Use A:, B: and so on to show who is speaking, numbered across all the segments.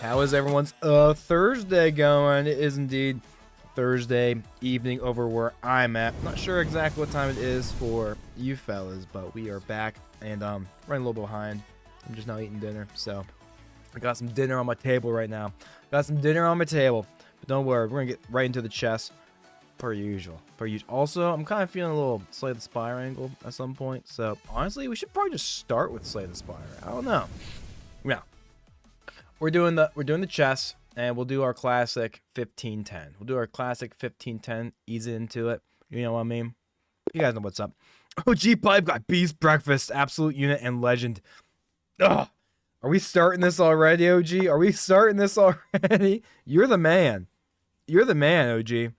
A: How is everyone's Thursday going? It is indeed Thursday evening over where I'm at. Not sure exactly what time it is for you fellas, but we are back and running a little behind. I'm just now eating dinner, so I got some dinner on my table right now. But don't worry, we're gonna get right into the chess per usual. Also, I'm kind of feeling a little Slay the Spire angle at some point, so honestly, we should probably just start with Slay the Spire. I don't know. Yeah. We're doing the chess, and we'll do our classic 15-10. We'll do our classic 15-10, ease into it. You know what I mean? You guys know what's up. OG Pipe got Beast Breakfast, Absolute Unit, and Legend. Ugh. Are we starting this already, OG? Are we starting this already? You're the man. You're the man, OG.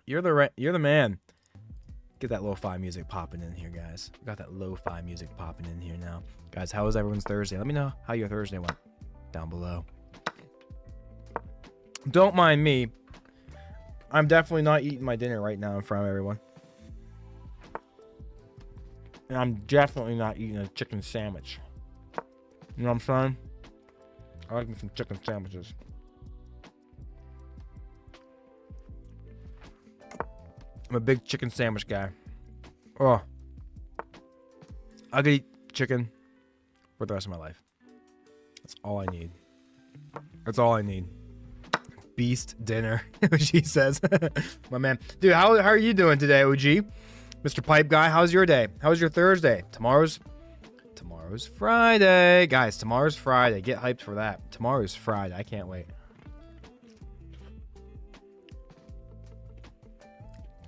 A: You're the man. Get that lo-fi music popping in here, guys. We got that lo-fi music popping in here now. Guys, how was everyone's Thursday? Let me know how your Thursday went down below. Don't mind me. I'm definitely not eating my dinner right now in front of everyone. And I'm definitely not eating a chicken sandwich. You know what I'm saying? I like me some chicken sandwiches. I'm a big chicken sandwich guy. Oh. I could eat chicken for the rest of my life. That's all I need. That's all I need. Beast dinner, she says. My man. Dude, how are you doing today, OG? Mr. Pipe Guy, how's your day? How's your Thursday? Tomorrow's Friday. Guys, tomorrow's Friday. Get hyped for that. Tomorrow's Friday. I can't wait.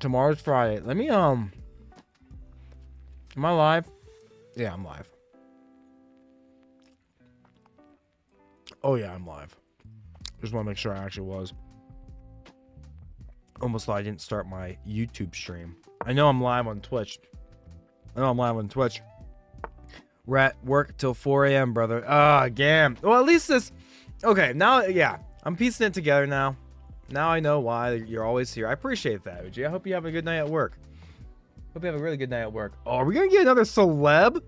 A: Tomorrow's Friday. Let me, am I live? Yeah, I'm live. Oh, yeah, I'm live. Just want to make sure I actually was. Almost thought I didn't start my YouTube stream. I know I'm live on Twitch. We're at work till 4 a.m., brother. Damn. Well, at least this... Okay, now, yeah. I'm piecing it together now. Now I know why you're always here. I appreciate that, OG. I hope you have a good night at work. Hope you have a really good night at work. Oh, are we going to get another celeb?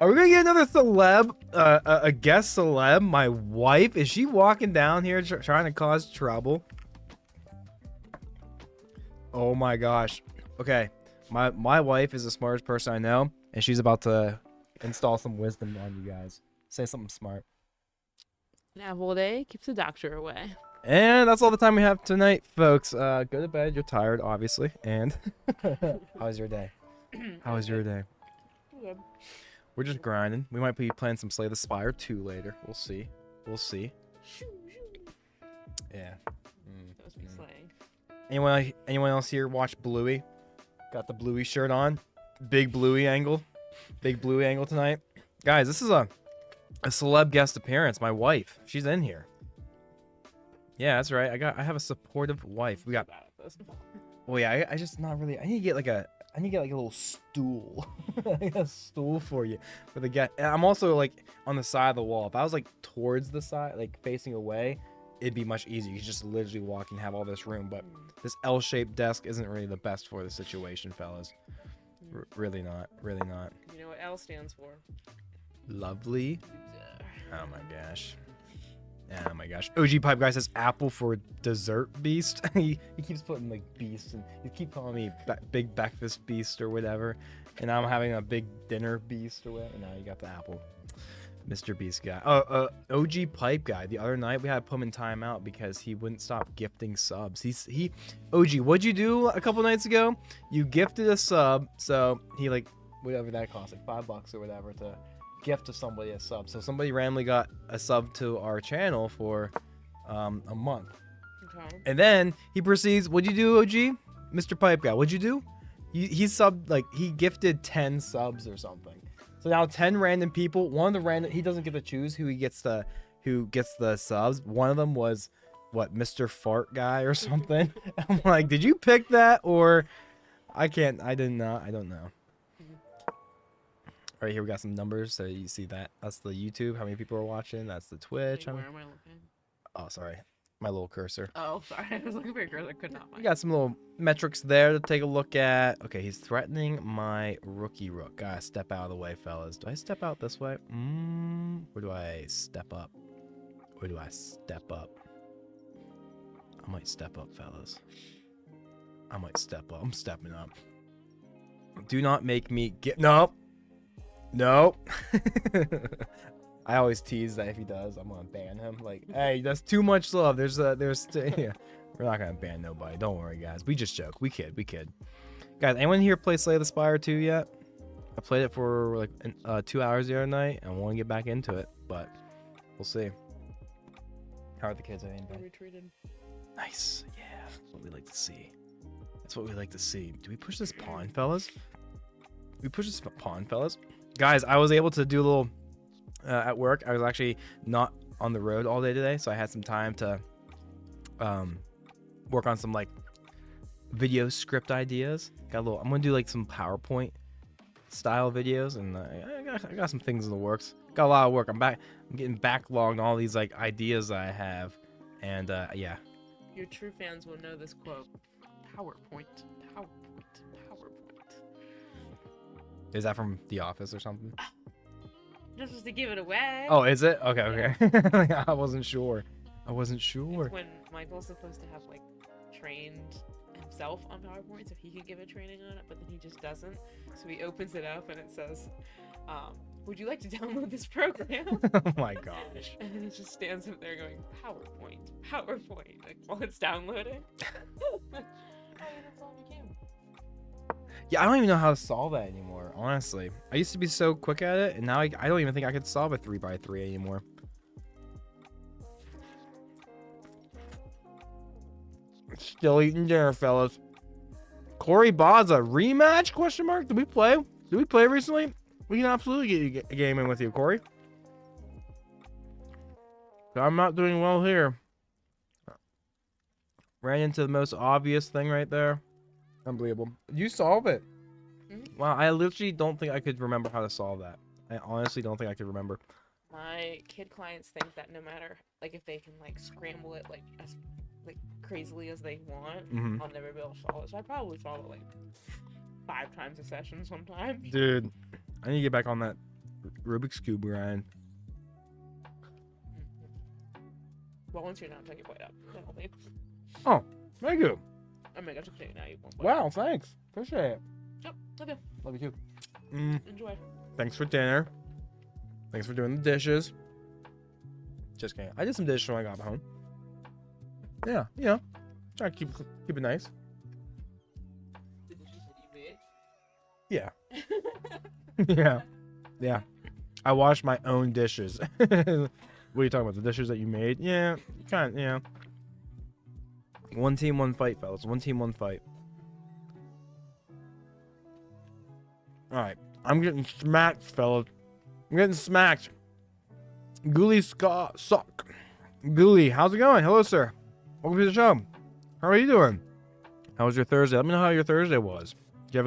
A: Are we going to get another celeb? A guest celeb? My wife? Is she walking down here trying to cause trouble? Oh my gosh. Okay. My wife is the smartest person I know, and she's about to install some wisdom on you guys. Say something smart.
B: An apple a day keeps the doctor away.
A: And that's all the time we have tonight, folks. Go to bed. You're tired, obviously. And how was your day? How was your day?
B: Good.
A: We're just grinding. We might be playing some Slay the Spire 2 later. We'll see. We'll see. Yeah.
B: Supposed to be slaying.
A: Anyone else here watch Bluey? Got the Bluey shirt on. Big Bluey angle. Big Bluey angle tonight. Guys, this is a celeb guest appearance. My wife. She's in here. Yeah, that's right. I have a supportive wife. We got. Oh yeah, I just not really. I need to get like a little stool. I got a stool for you for the guest. And I'm also like on the side of the wall. If I was like towards the side, like facing away, it'd be much easier. You could just literally walk and have all this room. But this L-shaped desk isn't really the best for the situation, fellas. Really not. Really not.
B: You know what L stands for?
A: Lovely. Oh my gosh. Oh my gosh. OG Pipe Guy says apple for dessert beast. he keeps putting like beast, and you keep calling me big breakfast beast or whatever. And I'm having a big dinner beast or whatever. Now you got the apple. Mr. Beast guy. OG Pipe Guy. The other night we had to put him in timeout because he wouldn't stop gifting subs. OG, what'd you do a couple nights ago? You gifted a sub, so he like whatever that cost, like $5 or whatever to gift to somebody a sub. So somebody randomly got a sub to our channel for a month.
B: Okay.
A: And then he proceeds, what'd you do, OG? Mr. Pipe Guy, what'd you do? He subbed, like, he gifted 10 subs or something. So now 10 random people, he doesn't get to choose who gets the subs. One of them was, what, Mr. Fart Guy or something? I'm like, did you pick that? Or, I don't know. Right here we got some numbers, so you see that. That's the YouTube, how many people are watching. That's the Twitch.
B: Wait, where am I looking?
A: Oh, sorry. My little cursor.
B: Oh, sorry. I was looking for your cursor. I could not find
A: We got some little metrics there to take a look at. Okay, he's threatening my rookie rook. Gotta step out of the way, fellas. Do I step out this way? Or do I step up? Or do I step up? I might step up, fellas. I might step up. I'm stepping up. Do not make me get... No. No. I always tease that if he does, I'm going to ban him. Like, hey, that's too much love. There's yeah. We're not going to ban nobody. Don't worry, guys. We just joke. We kid. Guys, anyone here play Slay the Spire 2 yet? I played it for like 2 hours the other night. And I want to get back into it, but we'll see. How are the kids?
B: I retreated.
A: Nice. Yeah, that's what we like to see. That's what we like to see. Do we push this pawn, fellas? We push this pawn, fellas? Guys, I was able to do a little at work. I was actually not on the road all day today, so I had some time to work on some like video script ideas. Got a little. I'm gonna do like some PowerPoint style videos, and I got some things in the works. Got a lot of work. I'm getting backlogged on all these like ideas that I have, and yeah.
B: Your true fans will know this quote. PowerPoint.
A: Is that from The Office or something?
B: Just was to give it away.
A: Oh, is it? Okay. I wasn't sure.
B: It's when Michael's supposed to have like trained himself on PowerPoint so he could give a training on it, but then he just doesn't. So he opens it up and it says, would you like to download this program?
A: Oh my gosh.
B: And then he just stands up there going, PowerPoint, like while it's downloading. That's all we can.
A: Yeah, I don't even know how to solve that anymore, honestly. I used to be so quick at it, and now I don't even think I could solve a 3x3 anymore. Still eating dinner, fellas. Corey Baza, rematch? Question mark? Did we play? Did we play recently? We can absolutely get a game in with you, Corey. I'm not doing well here. Ran into the most obvious thing right there. Unbelievable. You solve it.
B: Mm-hmm.
A: Wow, I literally don't think I could remember how to solve that. I honestly don't think I could remember.
B: My kid clients think that no matter, like, if they can, like, scramble it, like, as like crazily as they want, I'll never be able to solve it. So I probably solve it, like, 5 times a session sometimes.
A: Dude, I need to get back on that Rubik's Cube grind.
B: Well, once you're done, take your plate up.
A: Oh, thank you.
B: I mean, I just say now you won't.
A: Wow, thanks. Appreciate it.
B: Yep, okay.
A: Love you too.
B: Enjoy.
A: Thanks for dinner. Thanks for doing the dishes. Just kidding. I did some dishes when I got home. Yeah, you know, try to keep it nice.
B: The dishes that you
A: Yeah.
B: made?
A: Yeah. I washed my own dishes. What are you talking about? The dishes that you made? Yeah, kind of, yeah. One team, one fight, fellas. One team, one fight. Alright. I'm getting smacked, fellas. I'm getting smacked. Ghoulie Sock. Ghoulie, how's it going? Hello, sir. Welcome to the show. How are you doing? How was your Thursday? Let me know how your Thursday was. Do you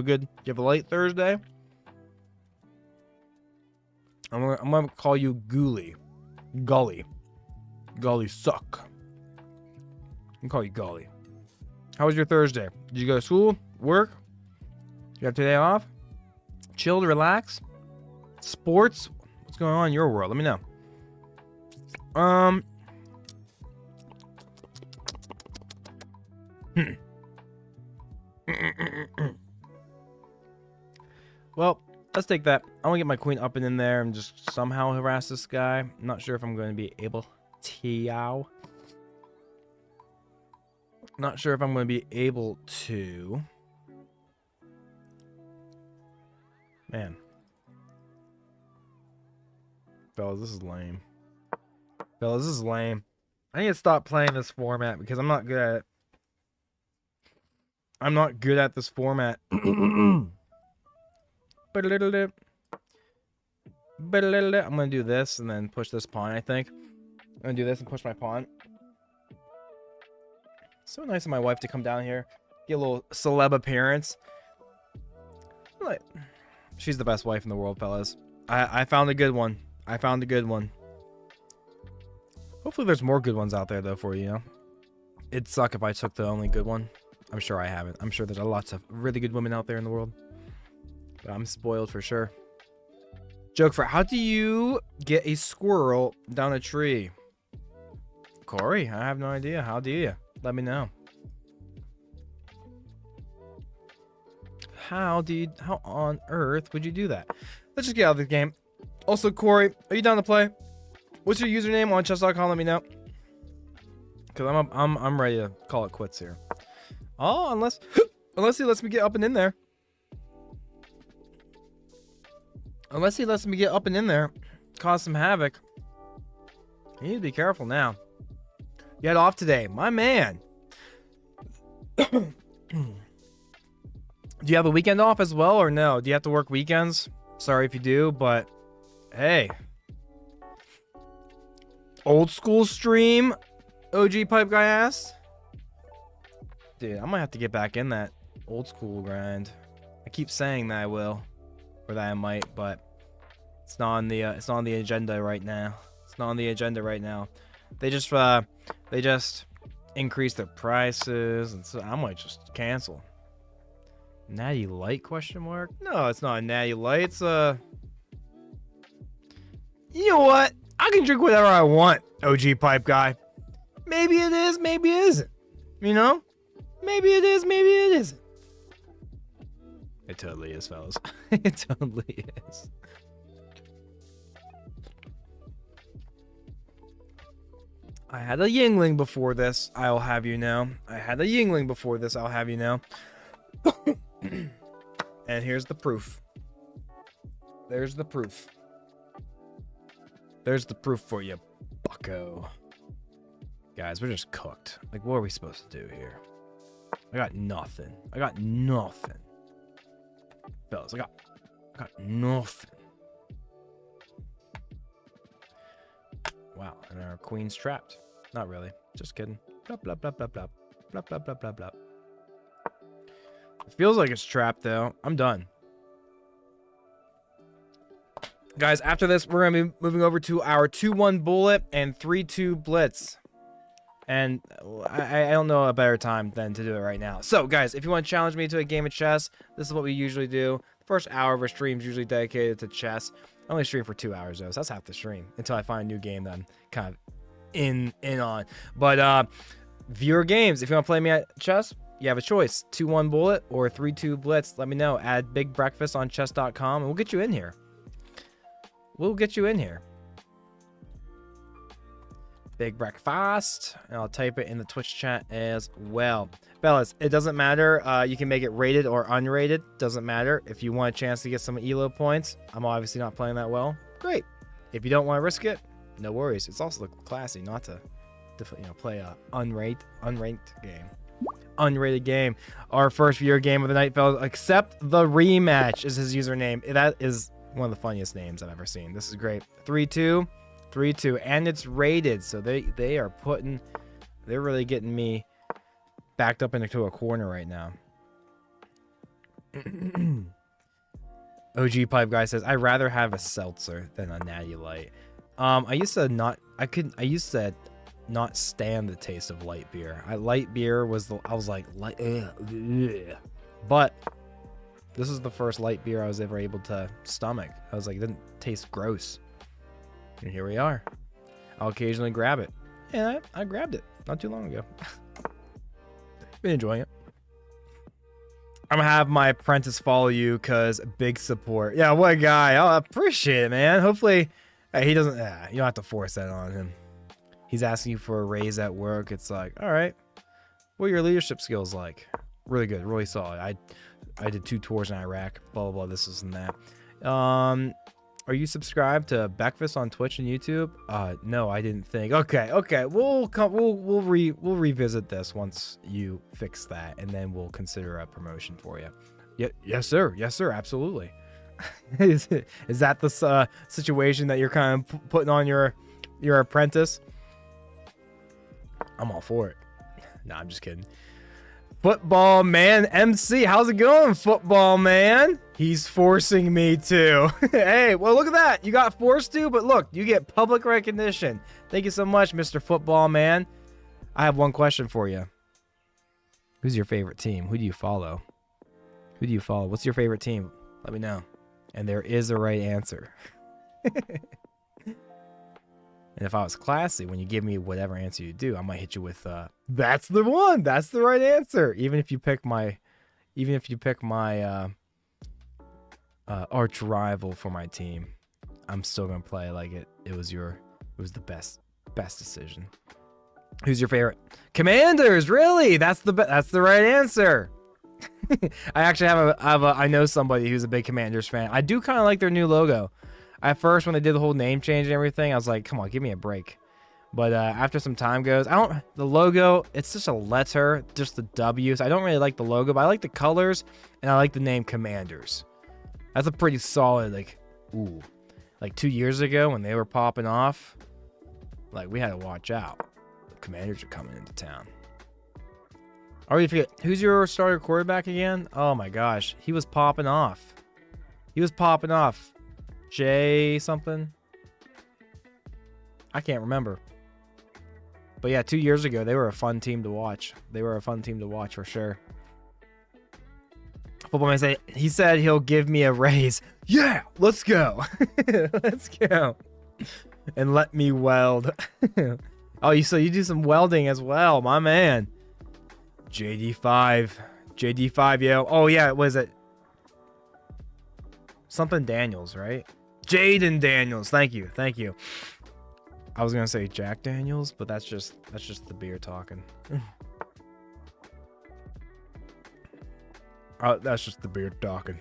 A: have a late Thursday? I'm gonna call you Ghoulie. Gully Suck. I can call you Gully. How was your Thursday? Did you go to school? Work? You have today off? Chilled, relax? Sports? What's going on in your world? Let me know. Well, let's take that. I want to get my queen up and in there and just somehow harass this guy. I'm not sure if I'm going to be able to. Not sure if I'm going to be able to. Man. Fellas, this is lame. Fellas, this is lame. I need to stop playing this format because I'm not good at it. I'm not good at this format. I'm going to do this and then push this pawn, I think. I'm going to do this and push my pawn. So nice of my wife to come down here, get a little celeb appearance. She's the best wife in the world, fellas. I found a good one. I found a good one. Hopefully there's more good ones out there, though, for you, you know? It'd suck if I took the only good one. I'm sure I haven't. I'm sure there's lots of really good women out there in the world. But I'm spoiled for sure. Joke for how do you get a squirrel down a tree? Corey, I have no idea. How do you? Let me know. How on earth would you do that? Let's just get out of the game. Also, Corey, are you down to play? What's your username on chess.com? Let me know. Cause I'm ready to call it quits here. Oh, unless he lets me get up and in there. Unless he lets me get up and in there, cause some havoc. You need to be careful now. You had off today, my man. Do you have the weekend off as well, or no? Do you have to work weekends? Sorry if you do, but hey. Old school stream, OG Pipe Guy asked. Dude, I might have to get back in that old school grind. I keep saying that I will, or that I might, but it's not on the agenda right now. It's not on the agenda right now. They just increased their prices, and so I might just cancel. Natty Light question mark? No, it's not a Natty Light. It's a. You know what? I can drink whatever I want, OG Pipe Guy. Maybe it is, maybe it isn't. You know? Maybe it is, maybe it isn't. It totally is, fellas. It totally is. I had a Yingling before this, I'll have you know. I had a Yingling before this, I'll have you know. And here's the proof. There's the proof. There's the proof for you, bucko. Guys, we're just cooked. Like, what are we supposed to do here? I got nothing. I got nothing. Fellas, I got nothing. Wow, and our queen's trapped. Not really. Just kidding. Blah, blah, blah, blah, blah. Blah, blah, blah, blah, blah. It feels like it's trapped, though. I'm done. Guys, after this, we're going to be moving over to our 2-1 bullet and 3-2 blitz. And I don't know a better time than to do it right now. So, guys, if you want to challenge me to a game of chess, this is what we usually do. The first hour of our stream is usually dedicated to chess. I only stream for 2 hours, though, so that's half the stream. Until I find a new game that I'm kind of in on. But, viewer games, if you want to play me at chess, you have a choice. 2-1 bullet or 3-2 blitz. Let me know. Add Big Breakfast on chess.com, and we'll get you in here. We'll get you in here. Big Breakfast. And I'll type it in the Twitch chat as well. Fellas, it doesn't matter. You can make it rated or unrated. Doesn't matter. If you want a chance to get some ELO points, I'm obviously not playing that well. Great. If you don't want to risk it, no worries. It's also classy not to play a unranked game. Unrated game. Our first viewer game of the night, fellas. Accept the rematch is his username. That is one of the funniest names I've ever seen. This is great. 3-2, 3-2, and it's rated. So they are they're really getting me backed up into a corner right now. OG Pipe Guy says, I'd rather have a seltzer than a Natty Light. I used to not stand the taste of light beer. Light beer was I was like light, ugh. But this is the first light beer I was ever able to stomach. I was like, it didn't taste gross. And here we are. I'll occasionally grab it. Yeah, I grabbed it not too long ago. Been enjoying it. I'm gonna have my apprentice follow you because big support. Yeah, what a guy. I appreciate it, man. Hopefully he doesn't. You don't have to force that on him. He's asking you for a raise at work. It's like, all right, what are your leadership skills like? Really good, really solid. I did 2 tours in Iraq. Blah blah blah. This and that. Are you subscribed to Breakfast on Twitch and YouTube? No, I didn't think. Okay. We'll revisit this once you fix that, and then we'll consider a promotion for you. Yes, sir. Absolutely. Is that the situation that you're kind of putting on your apprentice? I'm all for it. No, I'm just kidding. Football Man MC, how's it going, Football Man? He's forcing me to. Hey, well, look at that. You got forced to, but look, you get public recognition. Thank you so much, Mr. Football Man. I have one question for you. Who's your favorite team? Who do you follow? What's your favorite team? Let me know. And there is a right answer. And And if I was classy, when you give me whatever answer you do, I might hit you with that's the one. That's the right answer. Even if you pick my arch rival for my team, I'm still gonna play like it was the best decision. Who's your favorite? Commanders, really? That's the right answer. I know somebody who's a big Commanders fan. I do kind of like their new logo. At first, when they did the whole name change and everything, I was like, come on, give me a break. But after some time goes, the logo, it's just a letter, just the W. So I don't really like the logo, but I like the colors and I like the name Commanders. That's a pretty solid, like 2 years ago when they were popping off, like we had to watch out. The Commanders are coming into town. I already forget, who's your starter quarterback again? Oh my gosh, he was popping off. Jay something? I can't remember. But yeah, 2 years ago, they were a fun team to watch. For sure. Football man say he said he'll give me a raise. Yeah, let's go. Let's go. And let me weld. Oh, so you do some welding as well, my man. JD5, yo. Oh yeah, was it something Daniels, right? Jaden Daniels. Thank you. I was gonna say Jack Daniels, but that's just the beer talking. Oh, that's just the beer talking.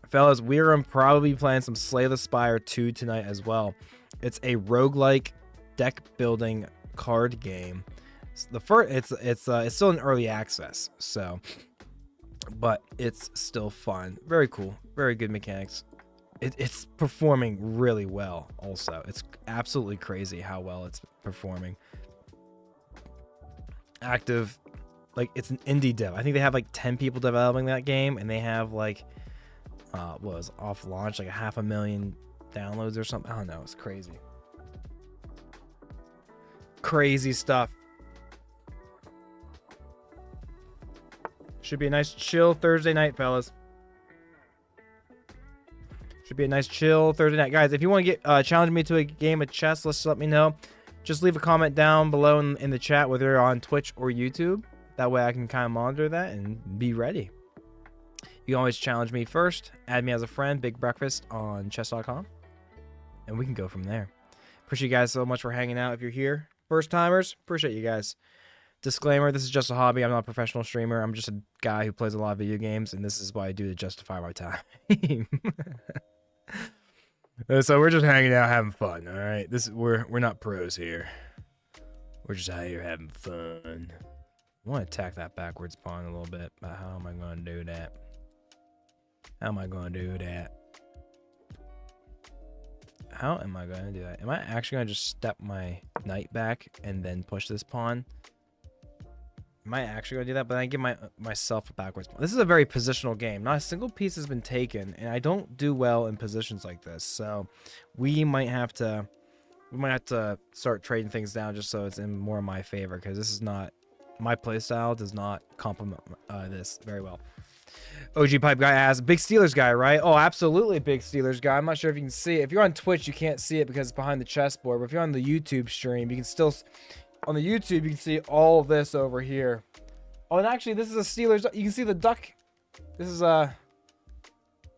A: Fellas, we're probably playing some Slay the Spire 2 tonight as well. It's a roguelike deck building card game. It's still in early access, so, but it's still fun. Very cool. Very good mechanics. It's performing really well. Also, it's absolutely crazy how well it's performing. Active, like it's an indie dev. I think they have like 10 people developing that game, and they have like what was off launch like 500,000 downloads or something. I don't know. It's crazy. Crazy stuff. Should be a nice chill Thursday night, fellas. Should be a nice chill Thursday night. Guys, if you want to get challenge me to a game of chess, let's let me know. Just leave a comment down below in the chat, whether you're on Twitch or YouTube. That way I can kind of monitor that and be ready. You can always challenge me first. Add me as a friend, Big Breakfast on chess.com. And we can go from there. Appreciate you guys so much for hanging out. If you're here, first timers, appreciate you guys. Disclaimer, this is just a hobby. I'm not a professional streamer. I'm just a guy who plays a lot of video games, and this is what I do to justify my time. So we're just hanging out, having fun, all right? We're not pros here. We're just out here having fun. I want to attack that backwards pawn a little bit, but how am I going to do that? How am I going to do that? Am I actually going to just step my knight back and then push this pawn? Am I actually going to do that? But I give myself a backwards pawn. This is a very positional game. Not a single piece has been taken, and I don't do well in positions like this. So we might have to start trading things down just so it's in more of my favor, because this is not my playstyle. Does not complement this very well. OG Pipe Guy asks, big Steelers guy, right? Oh, absolutely big Steelers guy. I'm not sure if you can see it. If you're on Twitch, you can't see it because it's behind the chessboard. But if you're on the YouTube stream, you can still... On the YouTube, you can see all of this over here. Oh, and actually, this is a Steelers... You can see the duck. This is a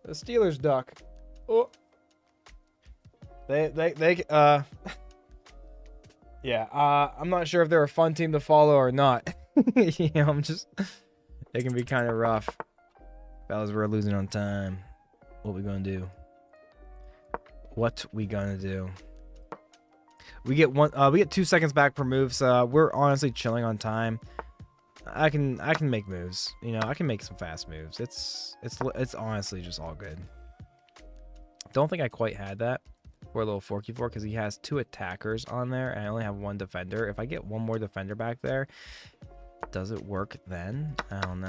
A: Steelers duck. Oh. Yeah, I'm not sure if they're a fun team to follow or not. You know, they can be kind of rough. Fellas, we're losing on time. What we gonna do? We get 2 seconds back per move, so we're honestly chilling on time. I can make moves. You know, I can make some fast moves. It's honestly just all good. Don't think I quite had that for a little forky fork because he has 2 attackers on there and I only have 1 defender. If I get 1 more defender back there, does it work then? I don't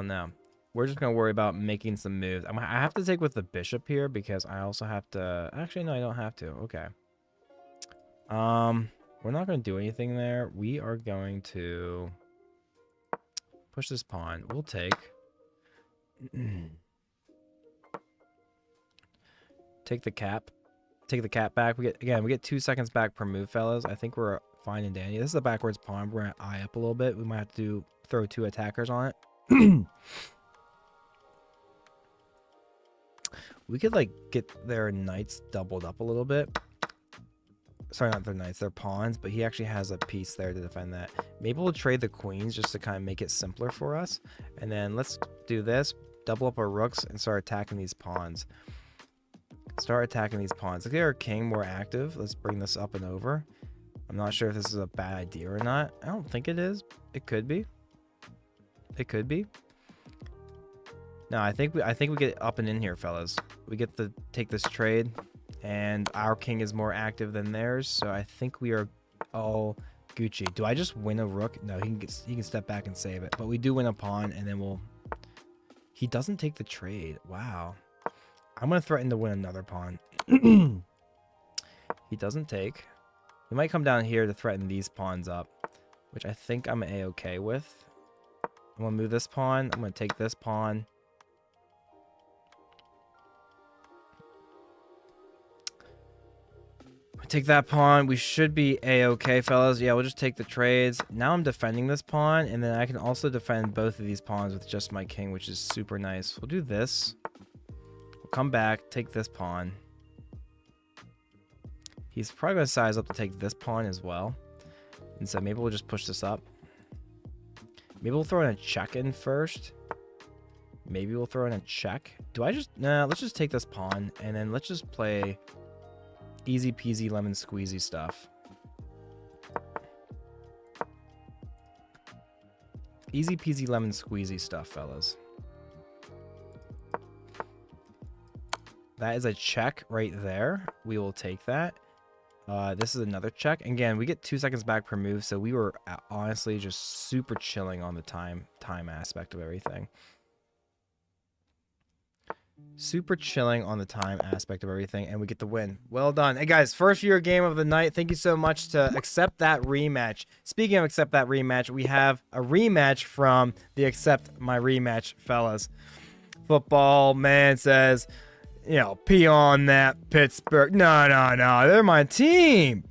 A: know. We're just gonna worry about making some moves. I have to take with the bishop here because I also have to. Actually, no, I don't have to. Okay. We're not gonna do anything there. We are going to push this pawn. We'll take. Take the cap. take the cat back. We get 2 seconds back per move, fellas. I think we're fine and dandy. This is a backwards pawn. We're gonna eye up a little bit. We might have to throw 2 attackers on it. We could like get their knights doubled up a little bit. Sorry, not their knights, their pawns, but he actually has a piece there to defend that. Maybe we'll trade the queens just to kind of make it simpler for us. And then let's do this, double up our rooks and start attacking these pawns. Let's get our king more active. Let's bring this up and over. I'm not sure if this is a bad idea or not. I don't think it is. It could be. It could be. No, I think we get up and in here, fellas. We get to take this trade, and our king is more active than theirs, so I think we are all Gucci. Do I just win a rook? No, he can step back and save it. But we do win a pawn, and then we'll... He doesn't take the trade. Wow. I'm going to threaten to win another pawn. He doesn't take. He might come down here to threaten these pawns up, which I think I'm A-okay with. I'm going to move this pawn. I'm going to take this pawn. Take that pawn. We should be A-okay, fellas. Yeah, we'll just take the trades. Now I'm defending this pawn, and then I can also defend both of these pawns with just my king, which is super nice. We'll do this. We'll come back, take this pawn. He's probably going to size up to take this pawn as well. And so maybe we'll just push this up. Maybe we'll throw in a check in first. Maybe we'll throw in a check. Nah, let's just take this pawn, and then let's just play... easy peasy lemon squeezy stuff. Easy peasy lemon squeezy stuff, fellas. That is a check right there. We will take that. This is another check. Again, we get 2 seconds back per move, so we were honestly just super chilling on the time aspect of everything. Super chilling on the time aspect of everything, and we get the win. Well done. Hey guys, first viewer game of the night. Thank you so much to accept that rematch. Speaking of accept that rematch, we have a rematch from the accept my rematch fellas. Football man says, you know, pee on that Pittsburgh. No, they're my team.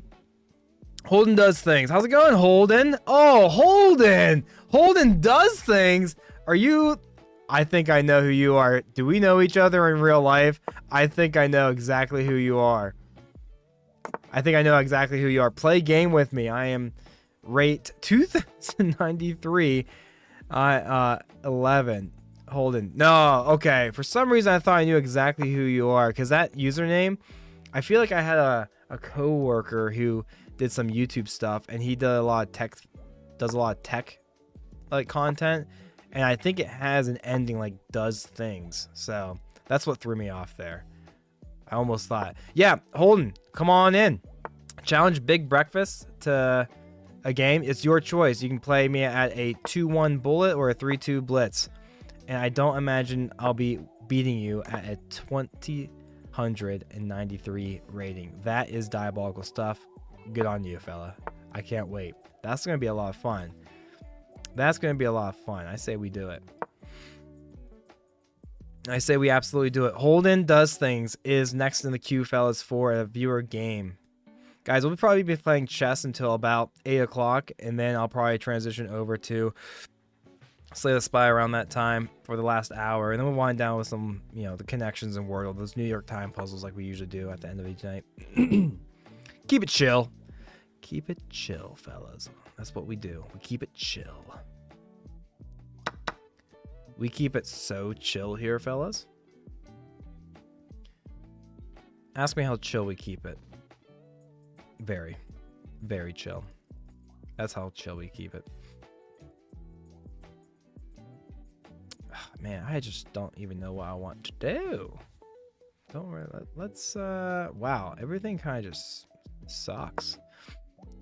A: Holden does things. How's it going, Holden? Oh, Holden. Holden does things. Are you... I think I know who you are. Do we know each other in real life? I think I know exactly who you are. Play game with me. I am rate 2093. 11. Holden. No, okay. For some reason, I thought I knew exactly who you are. Because that username, I feel like I had a co-worker who did some YouTube stuff. And he does a lot of tech like content. And I think it has an ending like does things. So that's what threw me off there. I almost thought. Yeah, Holden, come on in. Challenge Big Breakfast to a game. It's your choice. You can play me at a 2-1 bullet or a 3-2 blitz. And I don't imagine I'll be beating you at a 2,093 rating. That is diabolical stuff. Good on you, fella. I can't wait. That's going to be a lot of fun. I say we do it. I say we absolutely do it. Holden Does Things is next in the queue, fellas, for a viewer game. Guys, we'll probably be playing chess until about 8 o'clock, and then I'll probably transition over to Slay the Spire around that time for the last hour, and then we'll wind down with some, you know, the connections and Wordle, those New York time puzzles like we usually do at the end of each night. Keep it chill. Keep it chill, fellas. That's what we do. We keep it chill. We keep it so chill here, fellas. Ask me how chill we keep it. Very, very chill. That's how chill we keep it. Man, I just don't even know what I want to do. Don't worry. Let's, wow, everything kind of just sucks.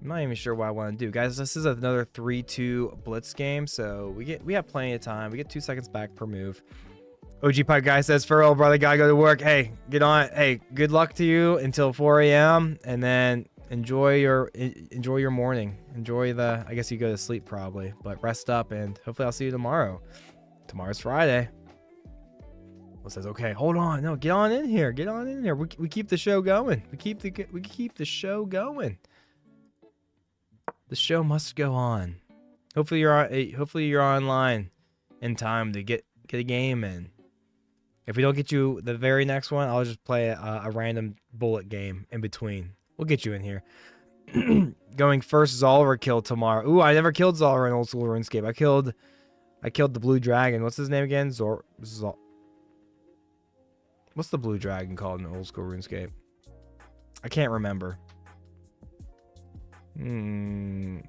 A: I'm not even sure what I want to do. Guys, this is another 3-2 blitz game, so we have plenty of time. We get 2 seconds back per move. OG Pipe Guy says, for real, brother, gotta go to work. Hey, get on it. Hey, good luck to you until 4 a.m. and then enjoy your morning. Enjoy I guess you go to sleep probably, but rest up, and hopefully I'll see you tomorrow. Tomorrow's Friday. Well, says, okay, hold on. No, get on in here. Get on in here. We keep the show going. We keep the show going. The show must go on. Hopefully you're online in time to get a game in. If we don't get you the very next one, I'll just play a random bullet game in between. We'll get you in here. Going first Zolver kill tomorrow. Ooh, I never killed Zolver in old school RuneScape. I killed the blue dragon. What's his name again? What's the blue dragon called in old school RuneScape? I can't remember. I'm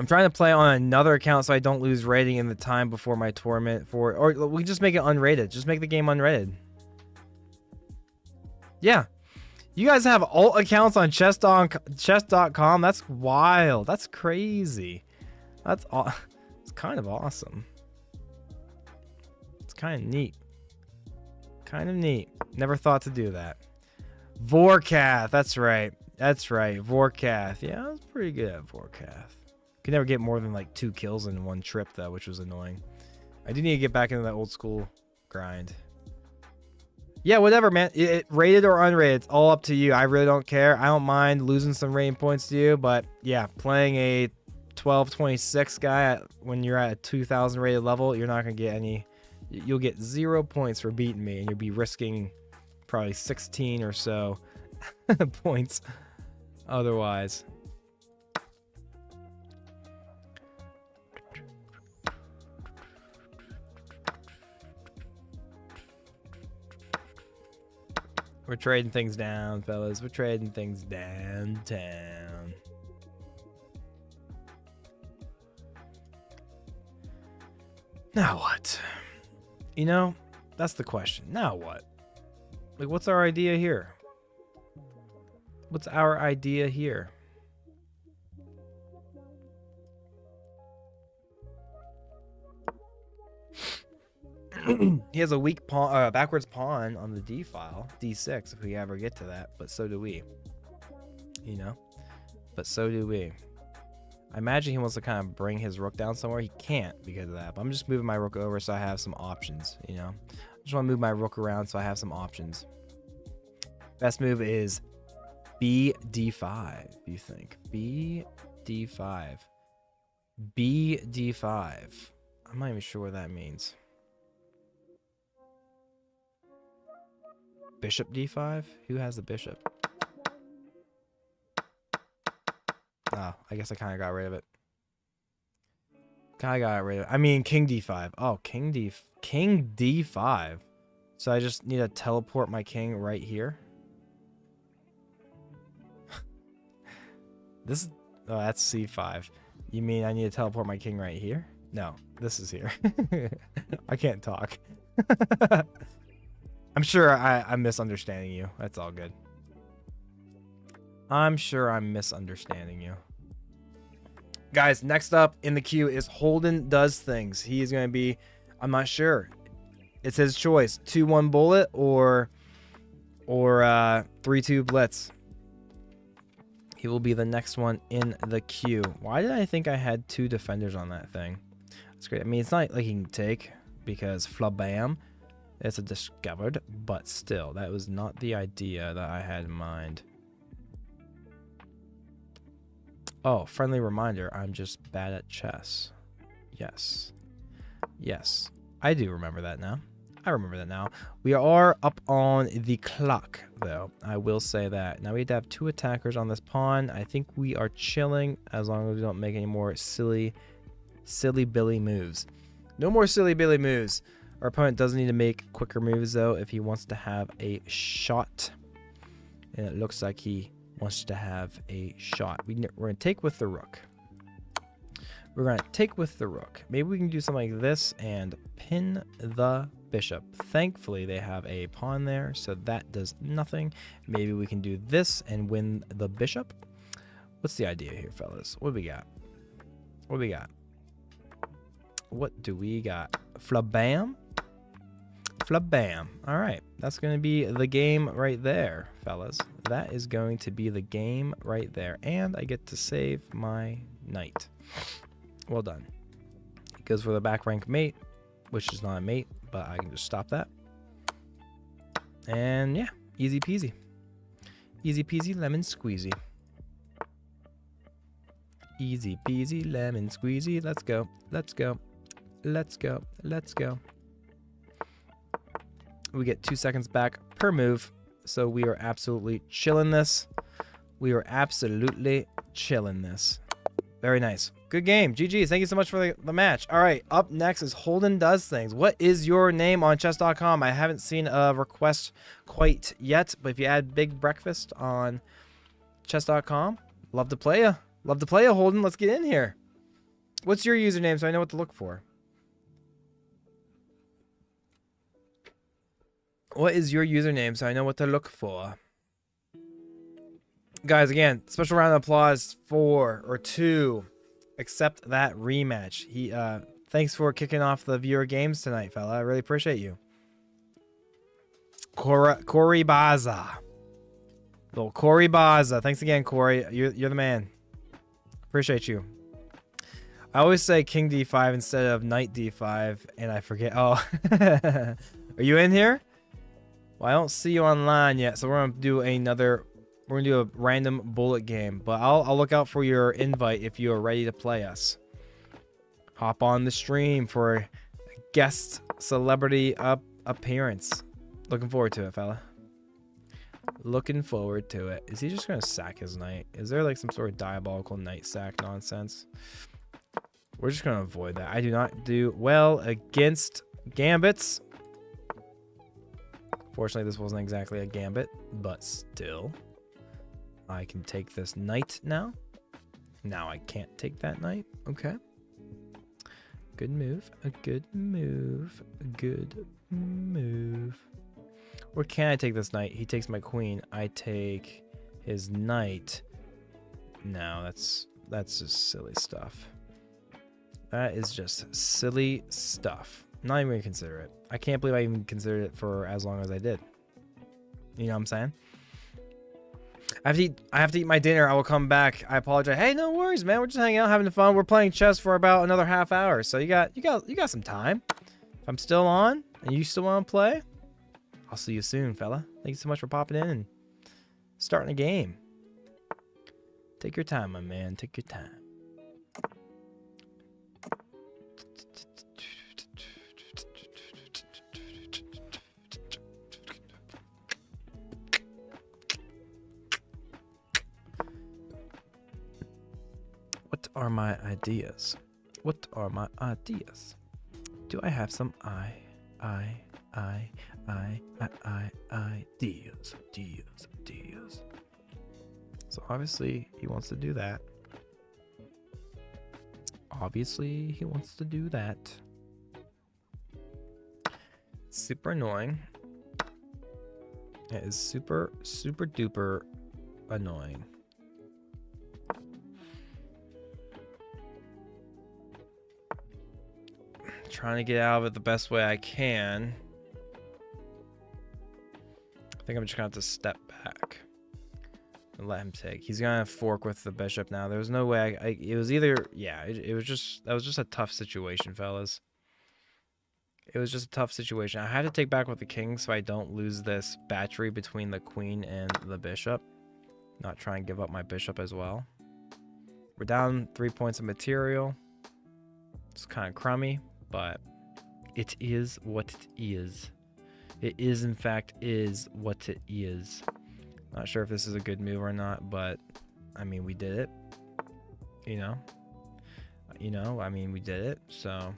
A: trying to play on another account so I don't lose rating in the time before my tournament or we just make it unrated. Just make the game unrated. Yeah. You guys have alt accounts on chess.com. That's wild. That's crazy. It's kind of awesome. It's kind of neat. Kind of neat. Never thought to do that. Vorkath. That's right. That's right. Vorkath. Yeah, I was pretty good at Vorkath. Could never get more than like 2 kills in one trip though, which was annoying. I do need to get back into that old school grind. Yeah, whatever, man. Rated or unrated, it's all up to you. I really don't care. I don't mind losing some rating points to you, but yeah, playing a 1226 guy when you're at a 2000 rated level, you're not gonna get any. You'll get 0 points for beating me, and you'll be risking probably 16 or so points otherwise. We're trading things down, fellas. We're trading things downtown. Now what? You know, that's the question. Now what? Like, what's our idea here? What's our idea here? He has a weak pawn, backwards pawn on the D file, D6, if we ever get to that, but so do we. You know? But so do we. I imagine he wants to kind of bring his rook down somewhere. He can't because of that, but I'm just moving my rook over so I have some options, you know? I just want to move my rook around so I have some options. Best move is BD5, you think. BD5. BD5. I'm not even sure what that means. Bishop D5? Who has the bishop? Oh, I guess I kind of got rid of it. I mean, King D5. Oh, King D5. So I just need to teleport my king right here. Oh, that's C5. You mean I need to teleport my king right here? No, this is here. I can't talk. I'm sure I'm misunderstanding you. That's all good. I'm sure I'm misunderstanding you. Guys, next up in the queue is Holden Does Things. He is going to be, I'm not sure. It's his choice. 2-1 bullet or 3-2 blitz. He will be the next one in the queue. Why did I think I had 2 defenders on that thing? That's great. I mean, it's not like he can take because flabam. It's a discovered, but still, that was not the idea that I had in mind. Oh, friendly reminder, I'm just bad at chess. Yes. Yes. I do remember that now. I remember that now. We are up on the clock, though. I will say that. Now we have to have 2 attackers on this pawn. I think we are chilling as long as we don't make any more silly Billy moves. No more silly Billy moves. Our opponent doesn't need to make quicker moves, though, if he wants to have a shot. And it looks like he wants to have a shot. We're going to take with the rook. We're going to take with the rook. Maybe we can do something like this and pin the bishop. Thankfully, they have a pawn there, so that does nothing. Maybe we can do this and win the bishop. What's the idea here, fellas? What do we got? What do we got? What do we got? Flabam? Flabam. All right. That's going to be the game right there, fellas. That is going to be the game right there. And I get to save my knight. Well done. He goes for the back rank mate. which is not a mate, but I can just stop that. And yeah, easy peasy. Easy peasy lemon squeezy. Easy peasy lemon squeezy. Let's go. Let's go. Let's go. Let's go. We get 2 seconds back per move. So we are absolutely chilling this. We are absolutely chilling this. Very nice. Good game. GG's. Thank you so much for the match. All right. Up next is Holden Does Things. What is your name on chess.com? I haven't seen a request quite yet, but if you add Big Breakfast on chess.com, love to play ya. Love to play ya, Holden. Let's get in here. What's your username so I know what to look for? What is your username so I know what to look for? Guys, again, special round of applause for or to accept that rematch. Thanks for kicking off the viewer games tonight, fella. I really appreciate you. Corey Baza. Little Corey Baza. Thanks again, Corey. You're the man. Appreciate you. I always say King D5 instead of Knight D5, and I forget. Oh, are you in here? Well, I don't see you online yet, so we're gonna do another. We're gonna do a random bullet game, but I'll look out for your invite if you are ready to play us. Hop on the stream for a guest celebrity appearance. Looking forward to it, fella. Looking forward to it. Is he just gonna sack his knight? Is there like some sort of diabolical knight sack nonsense? We're just gonna avoid that. I do not do well against gambits. Fortunately, this wasn't exactly a gambit, but still. I can take this knight now. Now I can't take that knight. Okay. Good move. A good move. A good move. Or can I take this knight? He takes my queen. I take his knight. No, that's just silly stuff. That is just silly stuff. Not even gonna consider it. I can't believe I even considered it for as long as I did. You know what I'm saying? I have to eat my dinner. I will come back. I apologize. Hey, no worries, man. We're just hanging out, having fun. We're playing chess for about another half hour. So you got some time. If I'm still on and you still want to play, I'll see you soon, fella. Thank you so much for popping in and starting a game. Take your time, my man. Take your time. What are my ideas? What are my ideas? Do I have some ideas? So obviously he wants to do that. Obviously he wants to do that. Super annoying. It is super duper annoying. Trying to get out of it the best way I can. I think I'm just gonna have to step back and let him take. He's gonna fork with the bishop now. There's no way it was either, yeah, it was just, that was just a tough situation, fellas. It was just a tough situation. I had to take back with the king so I don't lose this battery between the queen and the bishop. Not try and give up my bishop as well. We're down 3 points of material. It's kind of crummy, but it is what it is. It is, in fact, is what it is. Not sure if this is a good move or not, but I mean, we did it. You know, I mean, we did it. So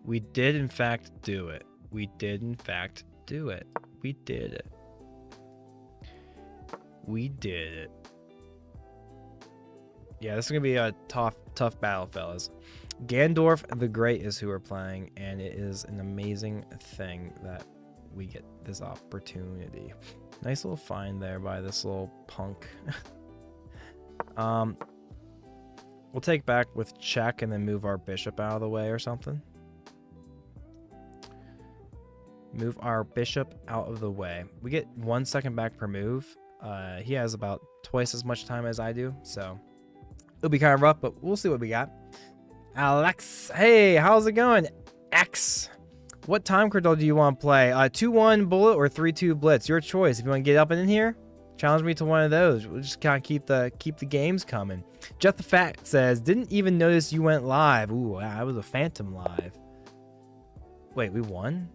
A: we did, in fact, do it. We did, in fact, do it. We did it. We did it. Yeah, this is gonna be a tough battle, fellas. Gandorf the Great is who we're playing, and it is an amazing thing that we get this opportunity. Nice little find there by this little punk. We'll take back with check and then move our bishop out of the way or something. Move our bishop out of the way. We get 1 second back per move. He has about twice as much time as I do, so it'll be kind of rough, but we'll see what we got. Alex, hey, how's it going? X. What time cradle do you want to play? 2-1 bullet or 3-2 blitz? Your choice. If you want to get up and in here, challenge me to one of those. We'll just kind of keep the games coming. Jeff the Fat says, didn't even notice you went live. Ooh, I was a phantom live. Wait, we won?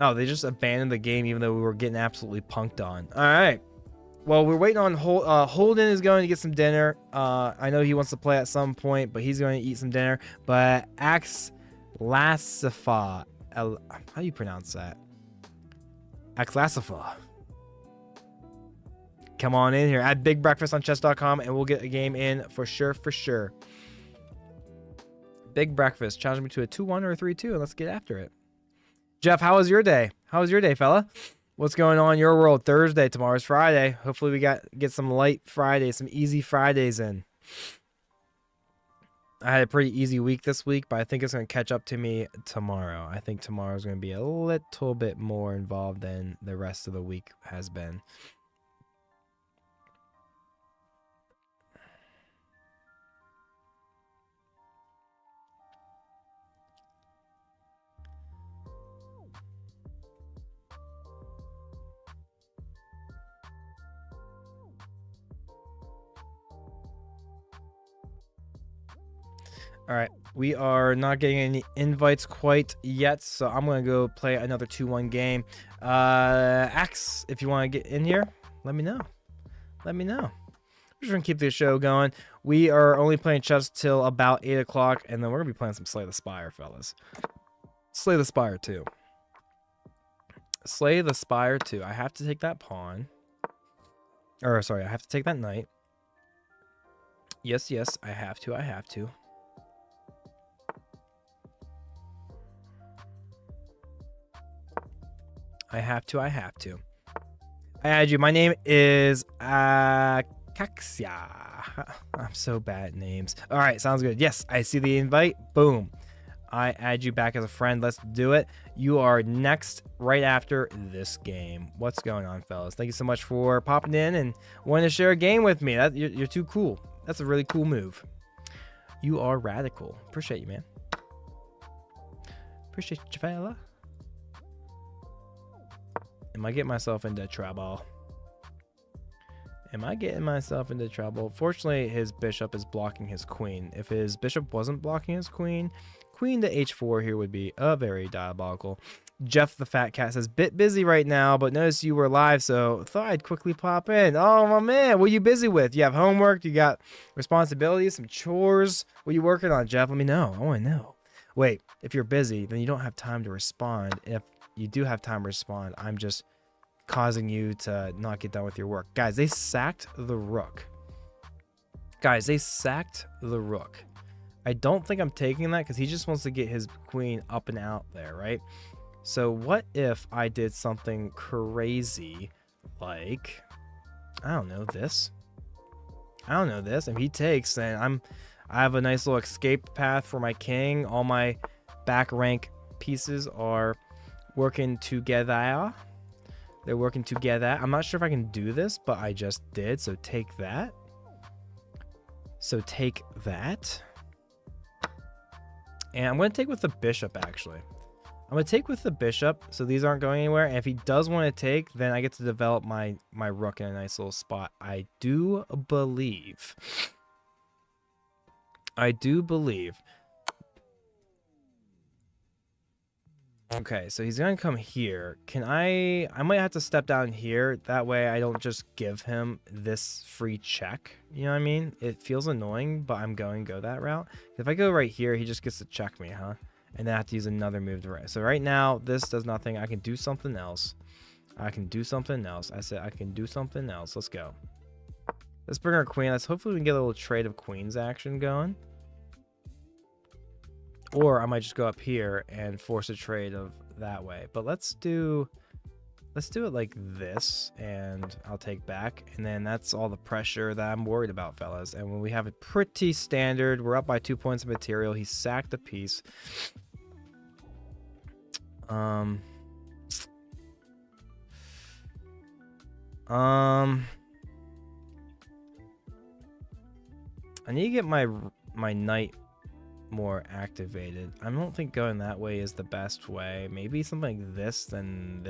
A: Oh, they just abandoned the game even though we were getting absolutely punked on. All right. Well, we're waiting on Holden is going to get some dinner. I know he wants to play at some point, but he's going to eat some dinner. But Axlasifa, how do you pronounce that? Axlasifa. Come on in here. Add Big Breakfast on chess.com and we'll get a game in for sure, for sure. Big Breakfast. Challenge me to a 2-1 or a 3-2 and let's get after it. Jeff, how was your day? How was your day, fella? What's going on in your world? Thursday, tomorrow's Friday. Hopefully we get some light Fridays, some easy Fridays in. I had a pretty easy week this week, but I think it's going to catch up to me tomorrow. I think tomorrow's going to be a little bit more involved than the rest of the week has been. All right, we are not getting any invites quite yet, so I'm going to go play another 2-1 game. Axe, if you want to get in here, let me know. Let me know. We're just going to keep the show going. We are only playing chess till about 8 o'clock, and then we're going to be playing some Slay the Spire, fellas. Slay the Spire 2. Slay the Spire 2. I have to take that pawn. Or, sorry, I have to take that knight. Yes, yes, I have to. I have to. I have to. I add you. My name is Kaxia. I'm so bad at names. All right, sounds good. Yes, I see the invite. Boom. I add you back as a friend. Let's do it. You are next right after this game. What's going on, fellas? Thank you so much for popping in and wanting to share a game with me. You're too cool. That's a really cool move. You are radical. Appreciate you, man. Appreciate you, fella. Am I getting myself into trouble? Am I getting myself into trouble? Fortunately, his bishop is blocking his queen. If his bishop wasn't blocking his queen, queen to h4 here would be a very diabolical. Jeff the Fat Cat says, bit busy right now, but noticed you were live, so thought I'd quickly pop in. Oh, my man, what are you busy with? You have homework? You got responsibilities, some chores? What are you working on, Jeff? Let me know. I want to know. Wait, if you're busy, then you don't have time to respond. If you do have time to respond, I'm just causing you to not get done with your work. Guys, they sacked the rook. Guys, they sacked the rook. I don't think I'm taking that because he just wants to get his queen up and out there, right? So what if I did something crazy like, I don't know, this? I don't know this. If he takes, then I have a nice little escape path for my king. All my back rank pieces are working together. They're working together. I'm not sure if I can do this, but I just did. So take that. So take that. And I'm going to take with the bishop, actually. I'm going to take with the bishop, so these aren't going anywhere. And if he does want to take, then I get to develop my rook in a nice little spot. I do believe. Okay, so he's going to come here. I might have to step down here. That way I don't just give him this free check. You know what I mean? It feels annoying, but I'm going to go that route. If I go right here, he just gets to check me, huh? And then I have to use another move to right. So right now, this does nothing. I can do something else. I said I can do something else. Let's go. Let's bring our queen. Hopefully we can get a little trade of queens action going. Or I might just go up here and force a trade of that way. But let's do it like this, and I'll take back. And then that's all the pressure that I'm worried about, fellas. And when we have it pretty standard, we're up by 2 points of material. He sacked a piece. I need to get my my knight more activated. I don't think going that way is the best way. Maybe something like this, then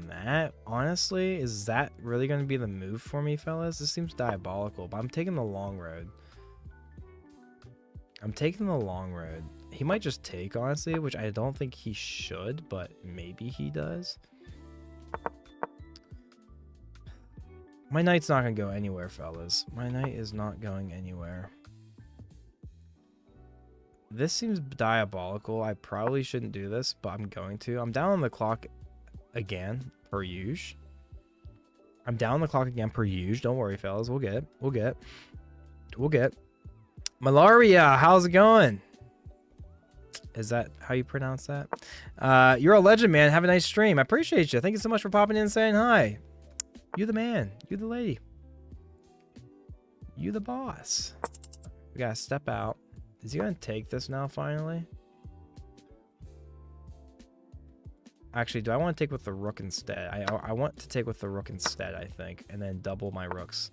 A: that. Honestly, is that really going to be the move for me, fellas? This seems diabolical, but I'm taking the long road. I'm taking the long road. He might just take, honestly, which I don't think he should, but maybe he does. My knight's not going to go anywhere, fellas. My knight is not going anywhere. This seems diabolical. I probably shouldn't do this, but I'm going to. I'm down on the clock again, per usual. I'm down on the clock again, per usual. Don't worry, fellas. We'll get. Malaria, how's it going? Is that how you pronounce that? You're a legend, man. Have a nice stream. I appreciate you. Thank you so much for popping in and saying hi. You the man. You the lady. You the boss. We gotta step out. Is he gonna take this now, finally? Actually, do I want to take with the rook instead? I want to take with the rook instead, I think. And then double my rooks.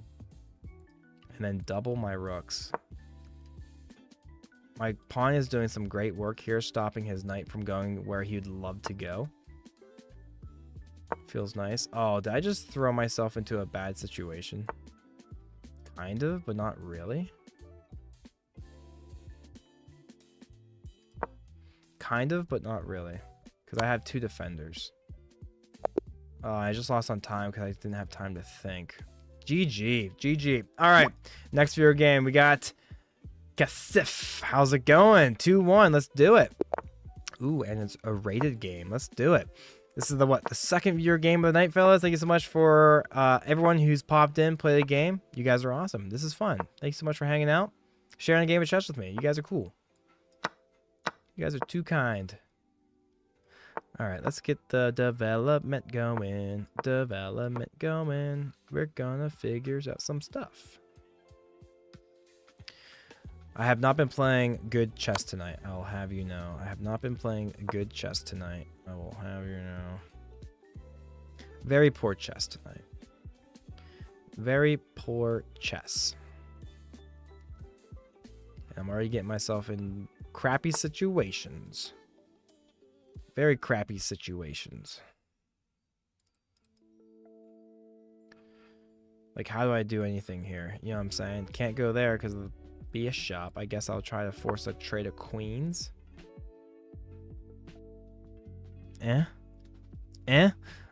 A: My pawn is doing some great work here, stopping his knight from going where he'd love to go. Feels nice. Oh, did I just throw myself into a bad situation? Kind of, but not really. Kind of, but not really. Because I have two defenders. Oh, I just lost on time because I didn't have time to think. GG. All right. Next viewer game, we got Kasif. How's it going? 2-1. Let's do it. Ooh, and it's a rated game. Let's do it. This is the second viewer game of the night, fellas. Thank you so much for everyone who's popped in, play the game. You guys are awesome. This is fun. Thank you so much for hanging out, sharing a game of chess with me. You guys are cool. You guys are too kind. All right, let's get the development going. We're gonna figure out some stuff. I have not been playing good chess tonight. I'll have you know. I have not been playing good chess tonight. I will have you know. Very poor chess tonight. Very poor chess. I'm already getting myself in crappy situations. Very crappy situations. Like, how do I do anything here? You know what I'm saying? Can't go there because of the bishop. I guess I'll try to force a trade of queens. This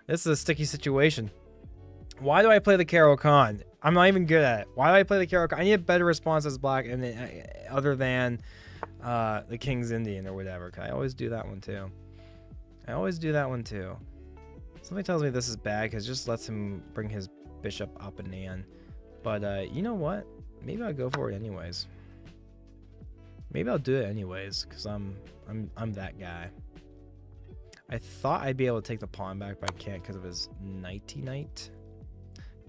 A: is a sticky situation. Why do I play the Carol Khan? I'm not even good at it. Why do I play the Carol Khan? I need a better response as black, and other than the King's Indian or whatever. I always do that one too. Something tells me this is bad because it just lets him bring his bishop up and in. But you know what? Maybe I'll go for it anyways. Maybe I'll do it anyways because I'm that guy. I thought I'd be able to take the pawn back, but I can't because of his knighty knight.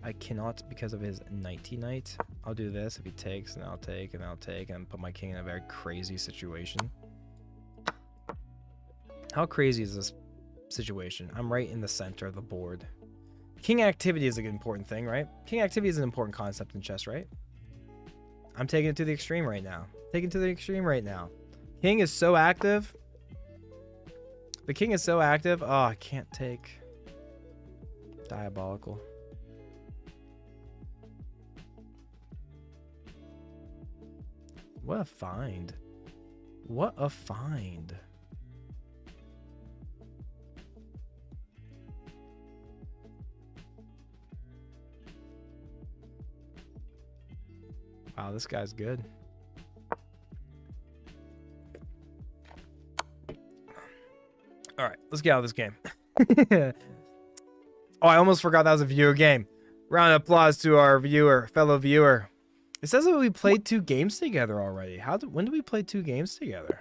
A: I cannot because of his knighty knight. I'll do this. If he takes, then I'll take, and I'll take, and put my king in a very crazy situation. How crazy is this situation? I'm right in the center of the board. King activity is an important thing, right? King activity is an important concept in chess, right? I'm taking it to the extreme right now. King is so active. The king is so active. Oh, I can't take. Diabolical. What a find. What a find. Wow, this guy's good. All right, let's get out of this game. Oh, I almost forgot that was a viewer game. Round of applause to our fellow viewer. It says that we played 2 games together already. When did we play 2 games together?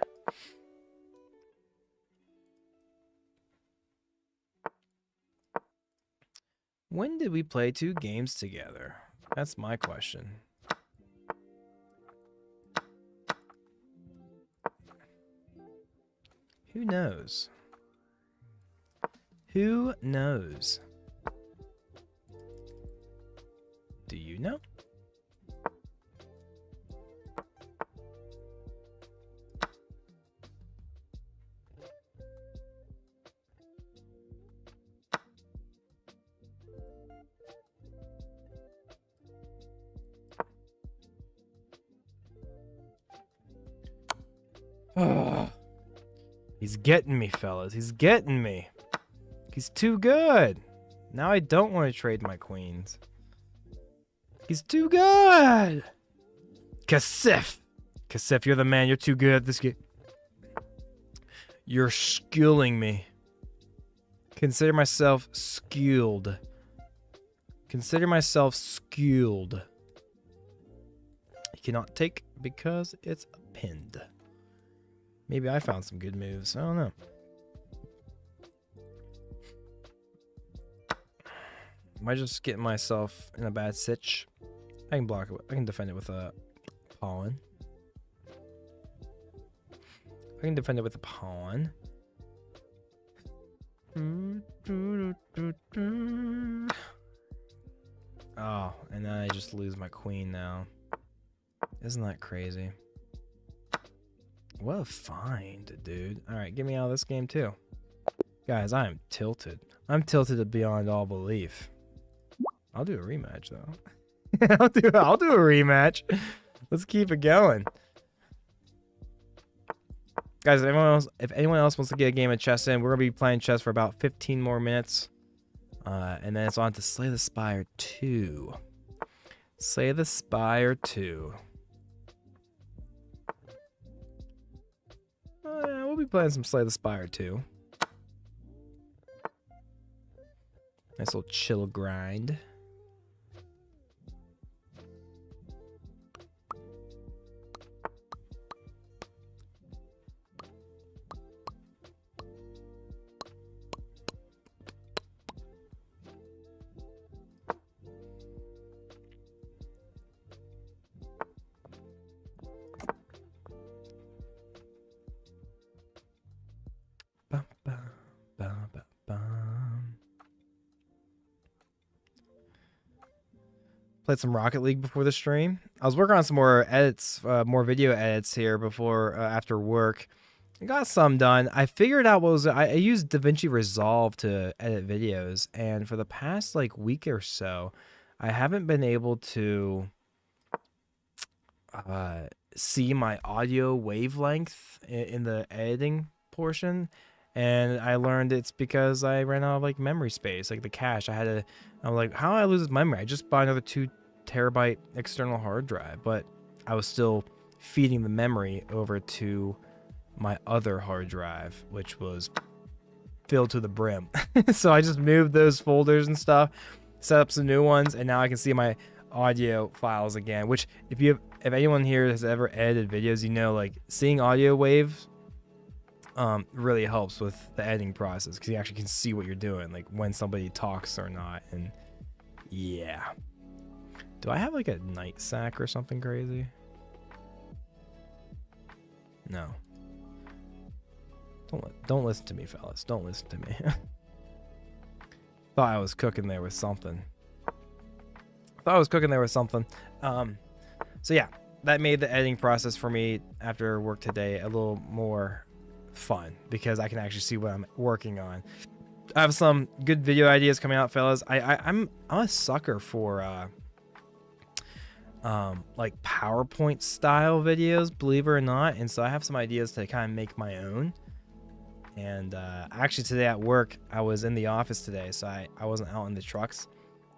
A: When did we play 2 games together? That's my question. Who knows? Who knows? Do you know? He's getting me, fellas. He's getting me. He's too good. Now I don't want to trade my queens. He's too good. Kasif. Kasif, you're the man. You're too good at this game. You're skilling me. Consider myself skilled. Consider myself skilled. You cannot take because it's pinned. Maybe I found some good moves. I don't know. Am I just getting myself in a bad sitch? I can block it. I can defend it with a pawn. I can defend it with a pawn. Oh, and then I just lose my queen now. Isn't that crazy? What a find, dude. Alright, get me out of this game too. Guys, I am tilted. I'm tilted beyond all belief. I'll do a rematch though. I'll do a rematch. Let's keep it going. Guys, if anyone else wants to get a game of chess in, we're gonna be playing chess for about 15 more minutes. And then it's on to Slay the Spire 2. Slay the Spire 2. Yeah, we'll be playing some Slay the Spire 2. Nice little chill grind. Played some Rocket League before the stream. I was working on some more edits, more video edits here before, after work. I got some done. I figured out what was, I used DaVinci Resolve to edit videos, and for the past like week or so, I haven't been able to see my audio wavelength in the editing portion. And I learned it's because I ran out of like memory space, like the cache. I'm like, how did I lose this memory? I just bought another 2 terabyte external hard drive, but I was still feeding the memory over to my other hard drive, which was filled to the brim. So I just moved those folders and stuff, set up some new ones, and now I can see my audio files again. Which if anyone here has ever edited videos, you know, like seeing audio waves really helps with the editing process, because you actually can see what you're doing, like when somebody talks or not. And yeah, do I have like a night sack or something crazy? No, don't listen to me, fellas. Don't listen to me. Thought I was cooking there with something. So yeah, that made the editing process for me after work today a little more fun, because I can actually see what I'm working on. I have some good video ideas coming out, fellas. I'm a sucker for like PowerPoint style videos, believe it or not, and so I have some ideas to kind of make my own. And actually today at work, I was in the office today, so I wasn't out in the trucks.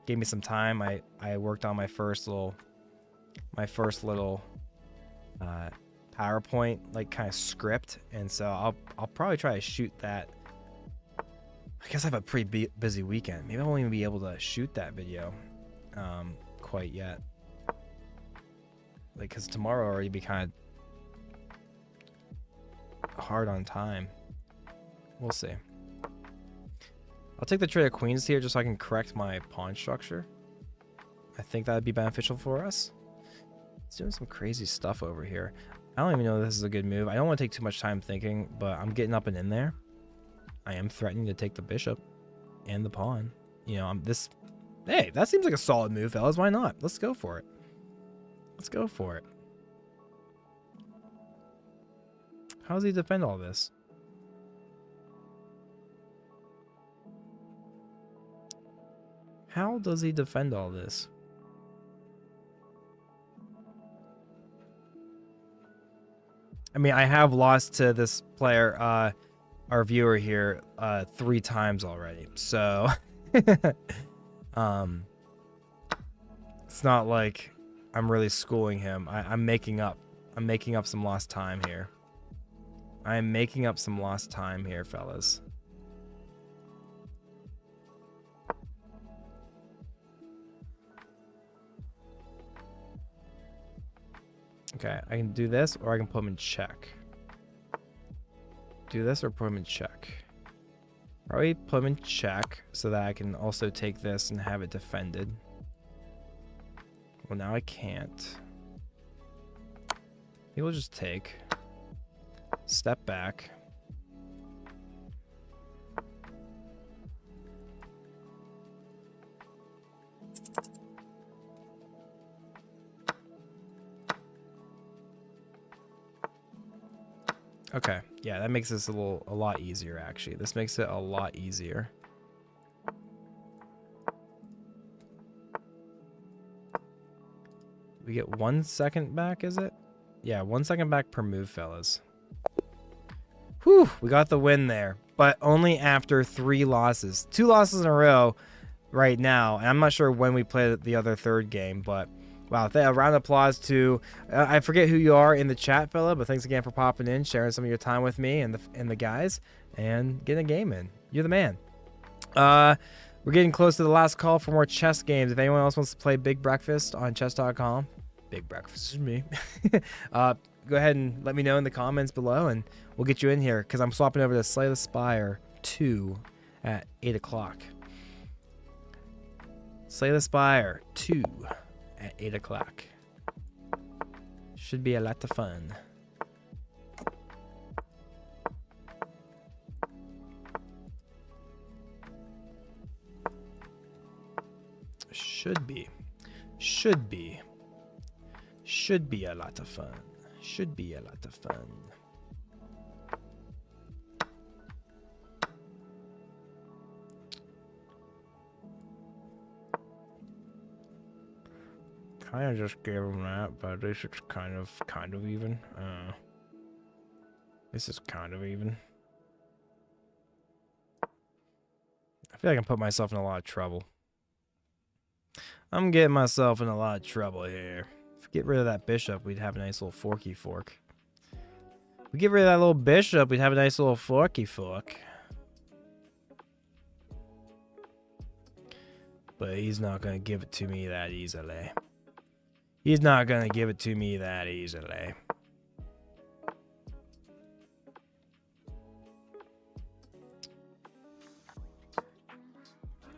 A: Gave me some time. I worked on my first little PowerPoint like kind of script, and so I'll probably try to shoot that. I guess I have a pretty busy weekend. Maybe I won't even be able to shoot that video quite yet, like, because tomorrow already be kind of hard on time. We'll see. I'll take the trade of queens here just so I can correct my pawn structure. I think that would be beneficial for us. It's doing some crazy stuff over here. I don't even know if this is a good move. I don't want to take too much time thinking, but I'm getting up and in there. I am threatening to take the bishop and the pawn. You know, hey, that seems like a solid move, fellas. Why not? Let's go for it. Let's go for it. How does he defend all this? How does he defend all this? I mean, I have lost to this player, our viewer here, 3 times already. So, it's not like I'm really schooling him. I'm making up. I'm making up some lost time here. I am making up some lost time here, fellas. Okay, I can do this, or I can put him in check. Do this or put him in check. Probably put him in check so that I can also take this and have it defended. Well, now I can't. He will just take. Step back. Okay, yeah, that makes this a lot easier, actually. This makes it a lot easier. We get 1 second back, is it? Yeah, 1 second back per move, fellas. Whew, we got the win there, but only after 3 losses. 2 losses in a row right now, and I'm not sure when we play the other third game, but wow, a round of applause to, I forget who you are in the chat, fella, but thanks again for popping in, sharing some of your time with me and the guys, and getting a game in. You're the man. We're getting close to the last call for more chess games. If anyone else wants to play Big Breakfast on chess.com, Big Breakfast is me. Go ahead and let me know in the comments below, and we'll get you in here, because I'm swapping over to Slay the Spire 2 at 8 o'clock. Slay the Spire 2 at 8 o'clock. Should be a lot of fun. Should be a lot of fun. Should be a lot of fun. Kind of just gave him that, but at least it's kind of even. This is kind of even. I feel like I'm putting myself in a lot of trouble. I'm getting myself in a lot of trouble here. If we get rid of that bishop, we'd have a nice little forky fork. If we get rid of that little bishop, we'd have a nice little forky fork. But he's not going to give it to me that easily. He's not going to give it to me that easily.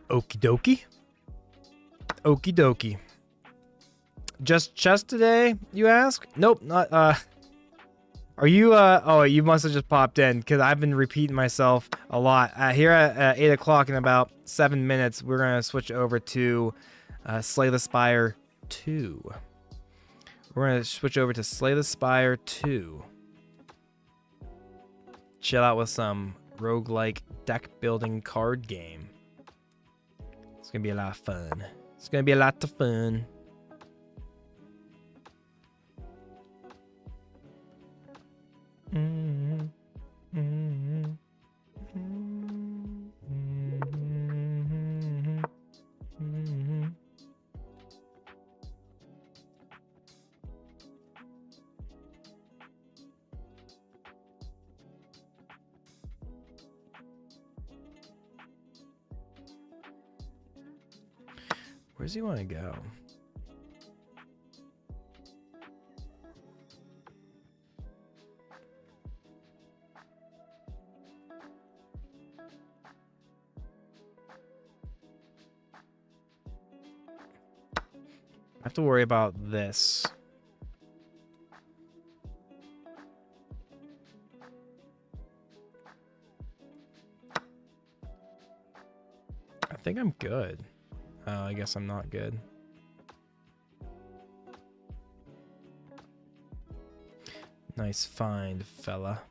A: Okie dokie. Okie dokie. Just chess today, you ask? Nope, not, Are you, oh, you must have just popped in, because I've been repeating myself a lot. Here at 8 o'clock in about 7 minutes, we're going to switch over to Slay the Spire 2. We're going to switch over to Slay the Spire 2. Chill out with some roguelike deck building card game. It's going to be a lot of fun. It's going to be a lot of fun. Where does he want to go? I have to worry about this. I think I'm good. I guess I'm not good. Nice find, fella.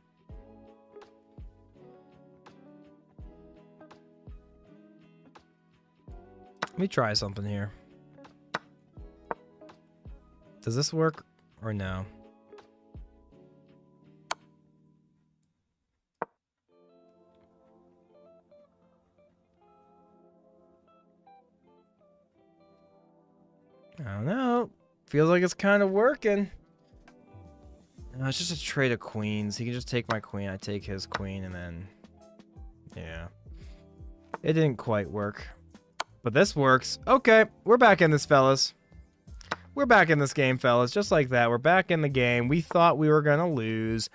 A: Let me try something here. Does this work or no? Feels like it's kind of working. No, it's just a trade of queens. He can just take my queen. I take his queen, and then... Yeah. It didn't quite work. But this works. Okay, we're back in this, fellas. We're back in this game, fellas. Just like that. We're back in the game. We thought we were going to lose.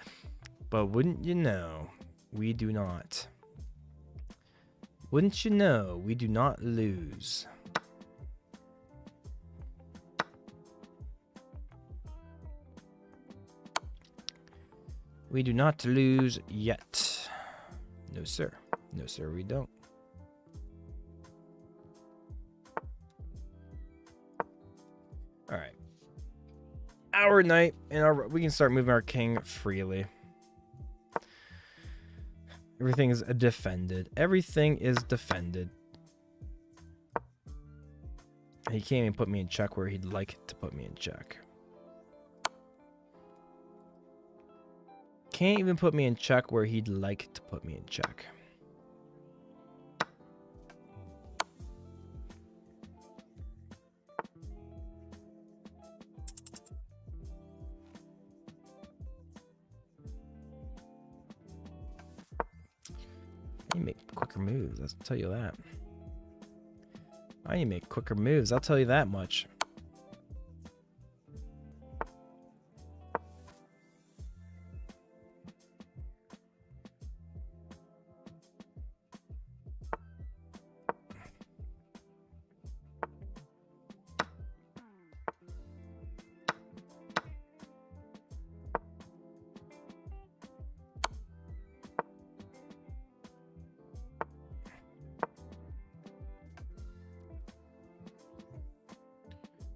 A: But wouldn't you know, we do not. Wouldn't you know, we do not lose. We do not lose yet. No, sir. No, sir, we don't. All right. Our knight, and we can start moving our king freely. Everything is defended. Everything is defended. He can't even put me in check where he'd like to put me in check. Can't even put me in check where he'd like to put me in check. I need to make quicker moves, I'll tell you that. I need to make quicker moves, I'll tell you that much.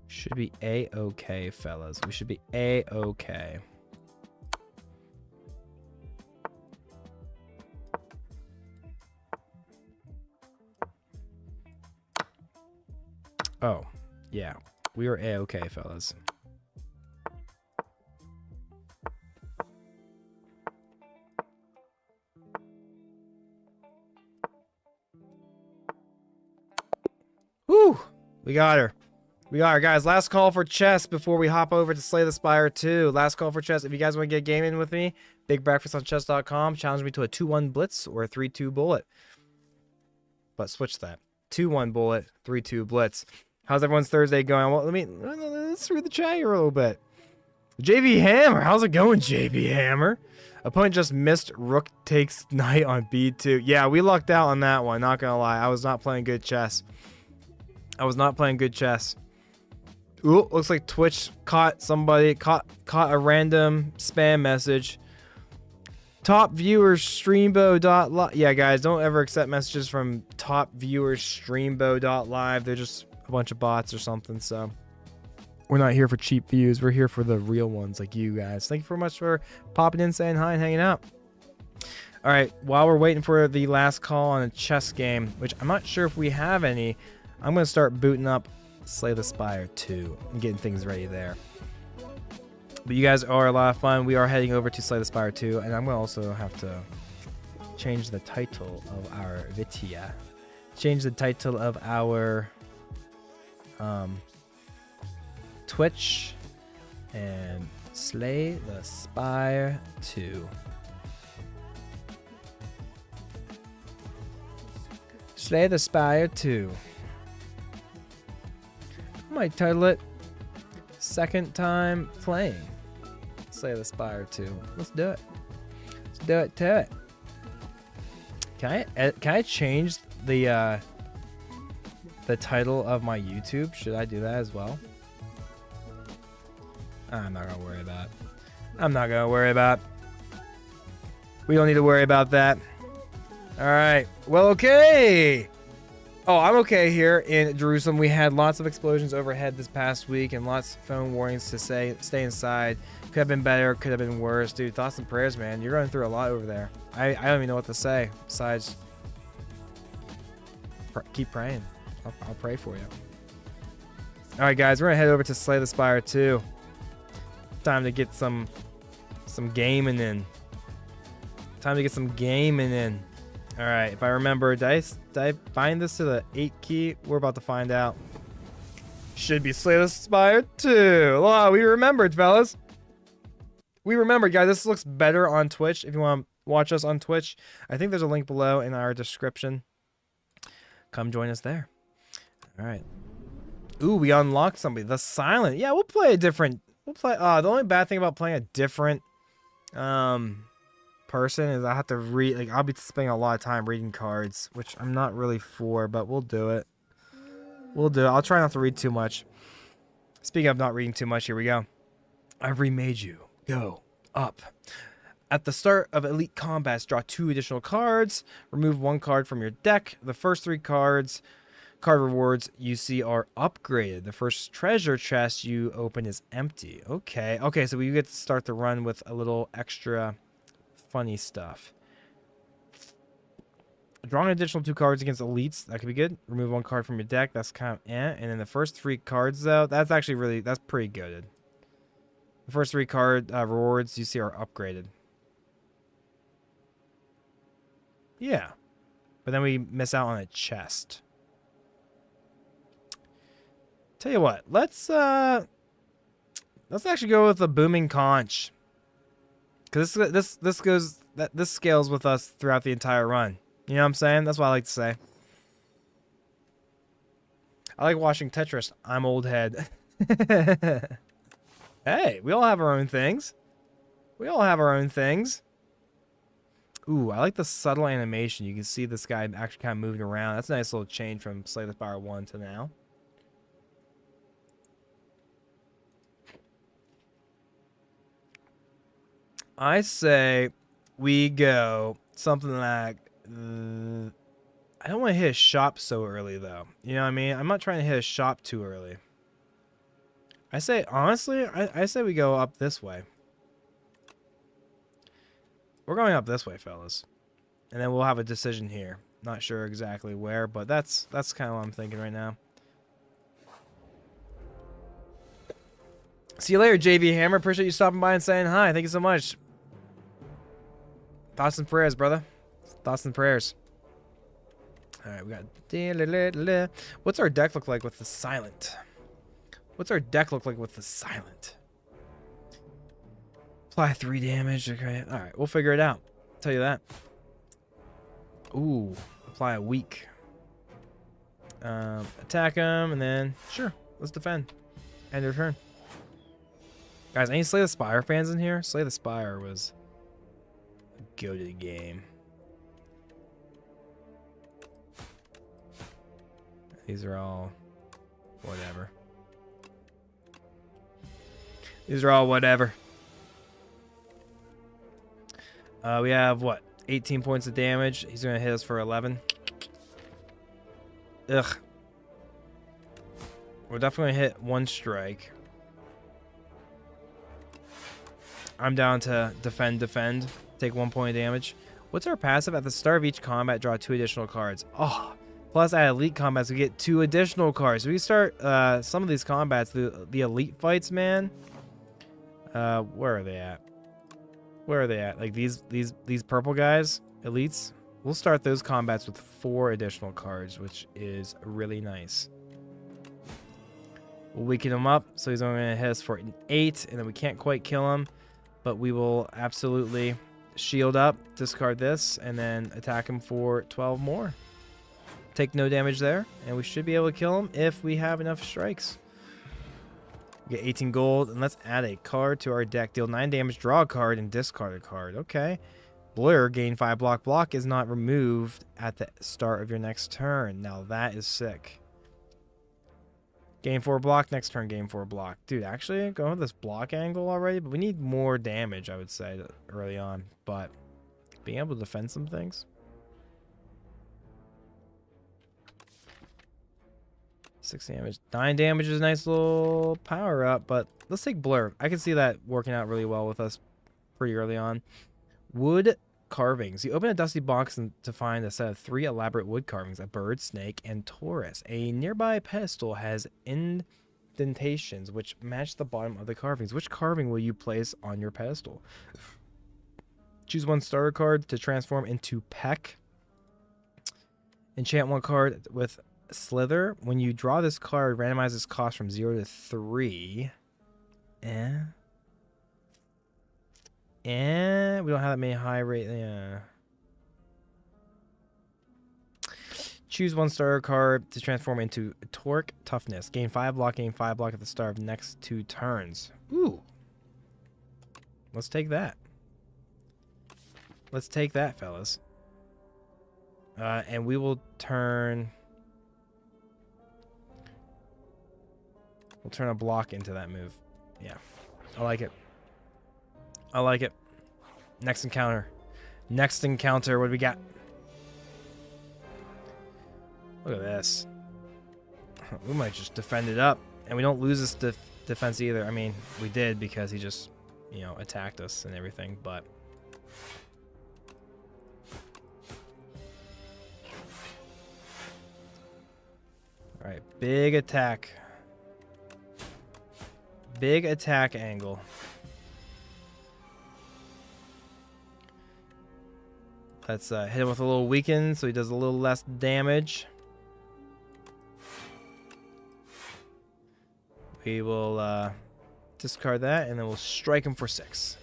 A: Should be A-okay, fellas. We should be A-okay. Oh, yeah. We were A-okay, fellas. Whew! We got her. We got her, guys. Last call for chess before we hop over to Slay the Spire 2. Last call for chess. If you guys want to get a game in with me, bigbreakfastonchess.com. Challenge me to a 2-1 blitz or a 3-2 bullet. But switch that. 2-1 bullet, 3-2 blitz. How's everyone's Thursday going? Well, let's read the chat here a little bit. JB Hammer. How's it going, JB Hammer? Opponent just missed rook takes knight on B2. Yeah, we lucked out on that one. Not going to lie. I was not playing good chess. Ooh, looks like Twitch caught somebody, caught a random spam message. Top viewers streambo.live. Yeah, guys, don't ever accept messages from top viewers streambo.live. They're just a bunch of bots or something, so. We're not here for cheap views. We're here for the real ones like you guys. Thank you very much for popping in, saying hi, and hanging out. All right, while we're waiting for the last call on a chess game, which I'm not sure if we have any, I'm going to start booting up Slay the Spire 2 and getting things ready there. But you guys are a lot of fun. We are heading over to Slay the Spire 2, and I'm going to also have to change the title of our Vitya. Change the title of our Twitch and Slay the Spire 2. Slay the Spire 2. I might title it Second Time Playing Slay the Spire 2. Let's do it. Let's do it to it. Can I change the title of my YouTube? Should I do that as well? I'm not gonna worry about it. I'm not gonna worry about it. We don't need to worry about that. Alright. Well, okay. Oh, I'm okay here in Jerusalem. We had lots of explosions overhead this past week and lots of phone warnings to say stay inside. Could have been better, could have been worse. Dude, thoughts and prayers, man. You're going through a lot over there. I don't even know what to say besides keep praying. I'll pray for you. Alright, guys. We're going to head over to Slay the Spire 2. Time to get some gaming in. Time to get some gaming in. All right, if I remember, did I bind this to the 8 key? We're about to find out. Should be Slay the Spire too. Oh, we remembered, fellas. We remembered, guys. This looks better on Twitch. If you want to watch us on Twitch, I think there's a link below in our description. Come join us there. All right. Ooh, we unlocked somebody. The Silent. Yeah, we'll play a different. We'll play. The only bad thing about playing a different person is I have to read. Like, I'll be spending a lot of time reading cards, which I'm not really for, but we'll do it. We'll do it. I'll try not to read too much. Speaking of not reading too much, here we go. I've remade you. Go up. At the start of Elite Combats, draw 2 additional cards. Remove 1 card from your deck. The first 3 card rewards you see are upgraded. The first treasure chest you open is empty. Okay. Okay, so we get to start the run with a little extra funny stuff. Draw an additional 2 cards against elites. That could be good. Remove 1 card from your deck. That's kind of eh. And then the first 3 cards, though, that's actually that's pretty good. The first 3 card rewards you see are upgraded. Yeah. But then we miss out on a chest. Tell you what, let's actually go with the booming conch. Cause this scales with us throughout the entire run. You know what I'm saying? That's what I like to say. I like watching Tetris. I'm old head. Hey, we all have our own things. We all have our own things. Ooh, I like the subtle animation. You can see this guy actually kind of moving around. That's a nice little change from Slay the Spire 1 to now. I say we go something like... I don't want to hit a shop so early, though. You know what I mean? I'm not trying to hit a shop too early. I say, honestly, I say we go up this way. We're going up this way, fellas. And then we'll have a decision here. Not sure exactly where, but that's kind of what I'm thinking right now. See you later, JV Hammer. Appreciate you stopping by and saying hi. Thank you so much. Thoughts and prayers, brother. Thoughts and prayers. All right, we got... What's our deck look like with the Silent? What's our deck look like with the Silent? Apply 3 damage. Okay. All right, we'll figure it out. I'll tell you that. Ooh, apply a weak. Attack him, and then... Sure, let's defend. End your turn. Guys, any Slay the Spire fans in here? Slay the Spire was a goated game. These are all whatever. These are all whatever. We have, what, 18 points of damage. He's going to hit us for 11. Ugh. We're definitely going to hit 1 strike. I'm down to defend. Take 1 point of damage. What's our passive? At the start of each combat, draw 2 additional cards. Oh, plus at elite combats, we get 2 additional cards. We start some of these combats, the elite fights, man. Where are they at? Where are they at? Like these purple guys, elites. We'll start those combats with 4 additional cards, which is really nice. We'll weaken him up, so he's only going to hit us for an 8, and then we can't quite kill him. But we will absolutely shield up, discard this, and then attack him for 12 more. Take no damage there, and we should be able to kill him if we have enough strikes. We get 18 gold, and let's add a card to our deck. Deal 9 damage, draw a card, and discard a card. Okay. Blur, gain 5 block. Block is not removed at the start of your next turn. Now that is sick. Gain 4 block, next turn gain 4 block. Dude, actually, going with this block angle already, but we need more damage, I would say, early on. But being able to defend some things. 6 damage. 9 damage is a nice little power up, but let's take Blur. I can see that working out really well with us pretty early on. Wood carvings. You open a dusty box to find a set of 3 elaborate wood carvings, a bird, snake, and Taurus. A nearby pedestal has indentations which match the bottom of the carvings. Which carving will you place on your pedestal? Choose 1 starter card to transform into Peck. Enchant 1 card with Slither. When you draw this card, randomize its cost from 0 to 3. And we don't have that many high rate. Yeah. Choose one starter card to transform into Torque Toughness. Gain 5 block at the start of next 2 turns. Ooh. Let's take that. Let's take that, fellas. And we will turn... We'll turn a block into that move. Yeah. I like it. I like it. Next encounter. Next encounter. What do we got? Look at this. We might just defend it up. And we don't lose this defense either. I mean, we did because he just, you know, attacked us and everything. But... Alright, big attack. Big attack angle. Let's hit him with a little weaken so he does a little less damage. We will discard that and then we'll strike him for 6.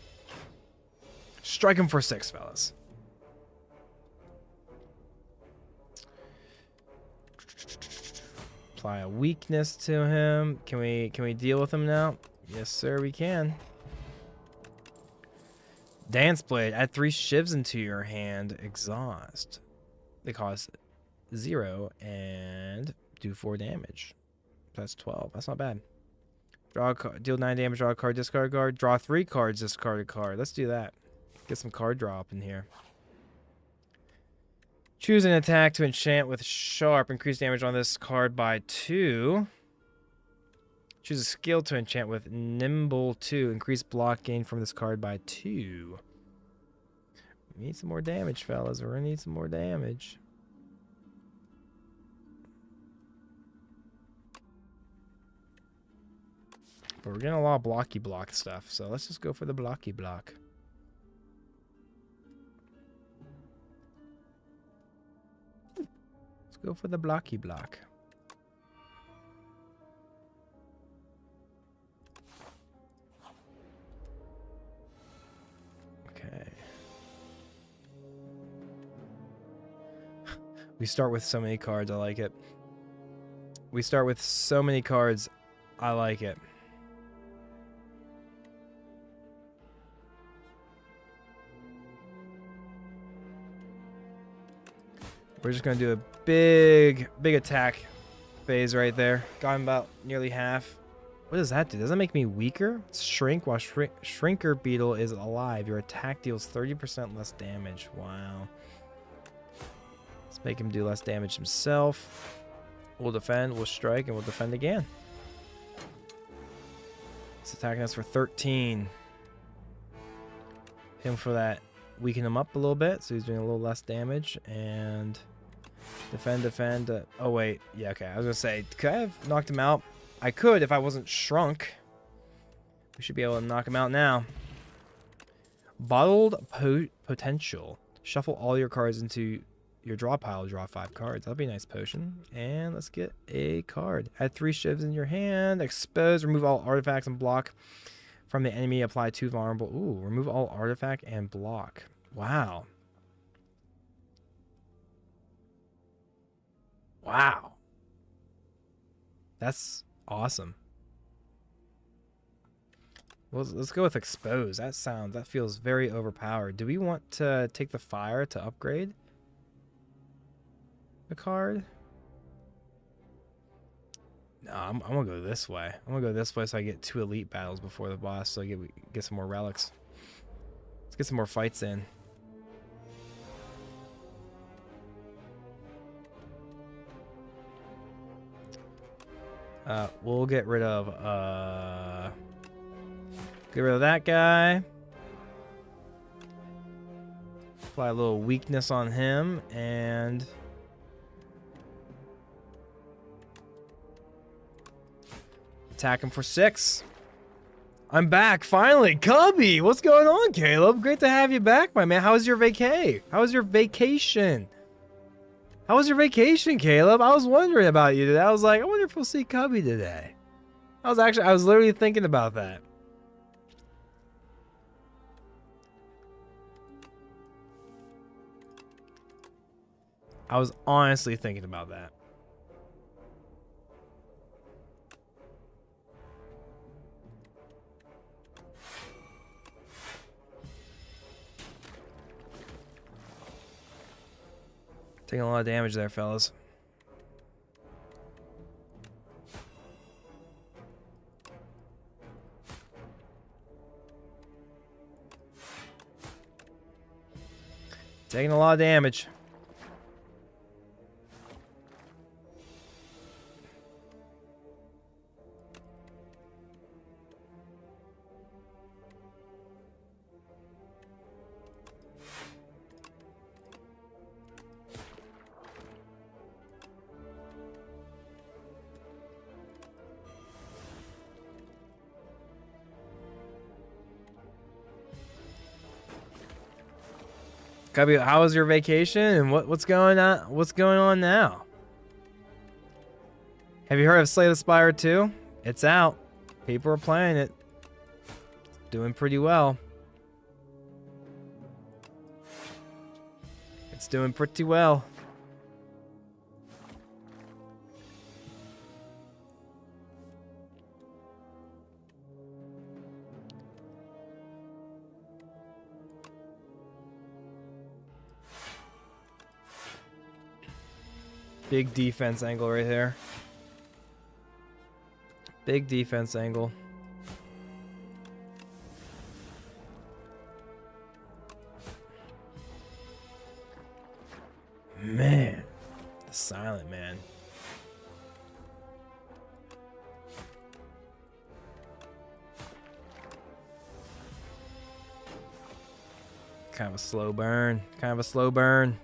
A: Strike him for 6, fellas. Apply a weakness to him. Can we deal with him now? Yes, sir, we can. Dance Blade. Add 3 shivs into your hand. Exhaust. They cost 0 and do 4 damage. That's 12. That's not bad. Draw a card. Deal 9 damage. Draw a card. Discard a card. Draw 3 cards. Discard a card. Let's do that. Get some card draw up in here. Choose an attack to enchant with Sharp. Increase damage on this card by 2. Choose a skill to enchant with Nimble 2. Increase block gain from this card by 2. We need some more damage, fellas. We're going to need some more damage. But we're getting a lot of blocky block stuff. So let's just go for the blocky block. Go for the blocky block. Okay. We start with so many cards. I like it. We start with so many cards. I like it. We're just going to do a big attack phase right there. Got him about nearly half. What does that do? Does that make me weaker? Shrink while Shrinker Beetle is alive. Your attack deals 30% less damage. Wow. Let's make him do less damage himself. We'll defend, we'll strike, and we'll defend again. He's attacking us for 13. Hit him for that. Weaken him up a little bit, so he's doing a little less damage. And... defend. Oh, wait. Yeah, okay. I was going to say, could I have knocked him out? I could if I wasn't shrunk. We should be able to knock him out now. Bottled Potential. Shuffle all your cards into your draw pile. Draw 5 cards. That'll be a nice potion. And let's get a card. Add 3 shivs in your hand. Expose. Remove all artifacts and block from the enemy. Apply 2 vulnerable. Ooh, remove all artifact and block. Wow. Wow. That's awesome. Well, let's go with Expose. That feels very overpowered. Do we want to take the Fire to upgrade the card? No, I'm going to go this way. I'm going to go this way so I get 2 elite battles before the boss so I get some more relics. Let's get some more fights in. We'll get rid of that guy. Apply a little weakness on him and attack him for 6. I'm back finally. Cubby, what's going on, Caleb? Great to have you back, my man. How was your vacay? How was your vacation? How was your vacation, Caleb? I was wondering about you today. I was like, I wonder if we'll see Cubby today. I was literally thinking about that. I was honestly thinking about that. Taking a lot of damage there, fellas. Taking a lot of damage. Cubby, how was your vacation and what's going on? What's going on now? Have you heard of Slay the Spire 2? It's out. People are playing it. Doing pretty well. It's doing pretty well. Big defense angle right there. Big defense angle. Man, the silent man. Kind of a slow burn. Kind of a slow burn.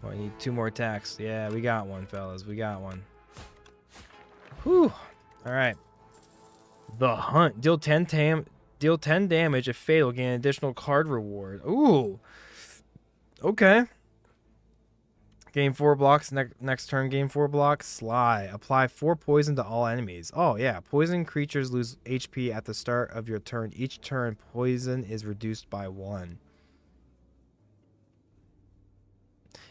A: Oh, I need 2 more attacks. Yeah, we got one, fellas. We got one. Whew. All right. The Hunt. Deal 10 damage if fatal. Gain an additional card reward. Ooh. Okay. Gain 4 blocks. Next turn, gain 4 blocks. Sly. Apply 4 poison to all enemies. Oh, yeah. Poison creatures lose HP at the start of your turn. Each turn, poison is reduced by 1.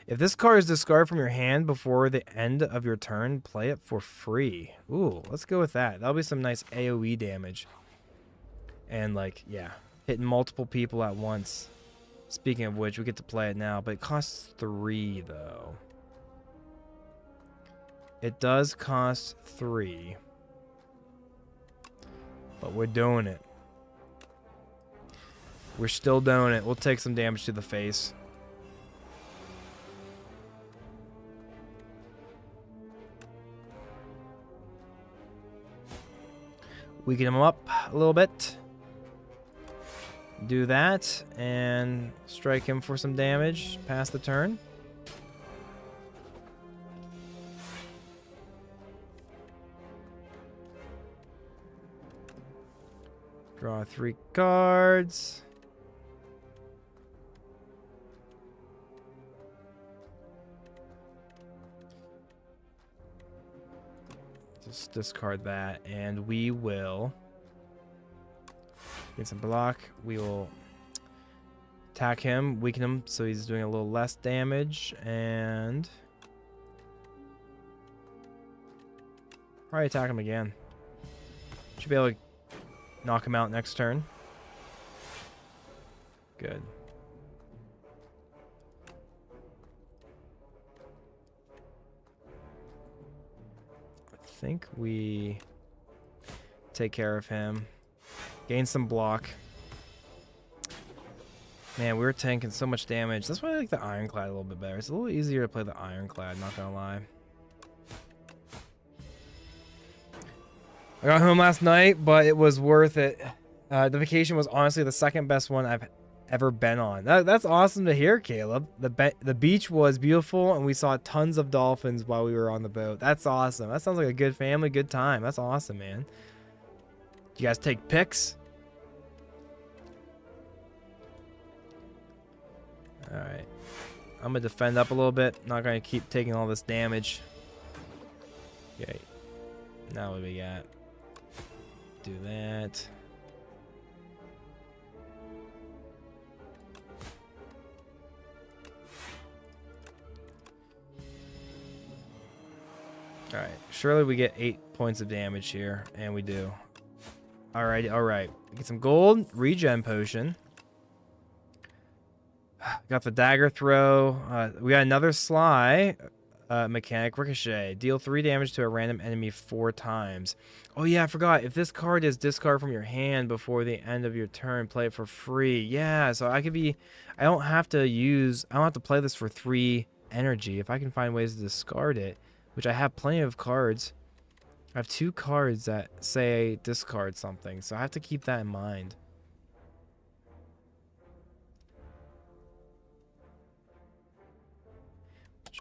A: If this card is discarded from your hand before the end of your turn, play it for free. Ooh, let's go with that. That'll be some nice AoE damage. And, like, yeah, hitting multiple people at once. Speaking of which, we get to play it now, but it costs 3, though. It does cost 3. But we're doing it. We're still doing it. We'll take some damage to the face. Weaken him up a little bit. Do that and strike him for some damage. Pass the turn. Draw 3 cards. Just discard that, and we will get some block. We will attack him, weaken him, so he's doing a little less damage, and probably attack him again. Should be able to knock him out next turn. Good. I think we take care of him. Gain some block. Man, we were tanking so much damage. That's why I like the Ironclad a little bit better. It's a little easier to play the Ironclad, not gonna lie. I got home last night, but it was worth it. The vacation was honestly the second best one I've ever been on. That's awesome to hear, Caleb. The beach was beautiful, and we saw tons of dolphins while we were on the boat. That's awesome. That sounds like a good family, good time. That's awesome, man. You guys take pics? Alright. I'm gonna defend up a little bit. Not gonna keep taking all this damage. Okay. Now what do we got? Do that. Alright. Surely we get 8 points of damage here. And we do. Alright, alright. Get some gold. Regen potion. Got the dagger throw. We got another Sly mechanic. Ricochet. Deal 3 damage to a random enemy 4 times. Oh yeah, I forgot. If this card is discard from your hand before the end of your turn, play it for free. Yeah, so I could be... I don't have to play this for 3 energy. If I can find ways to discard it, which I have plenty of cards. I have 2 cards that say discard something, so I have to keep that in mind.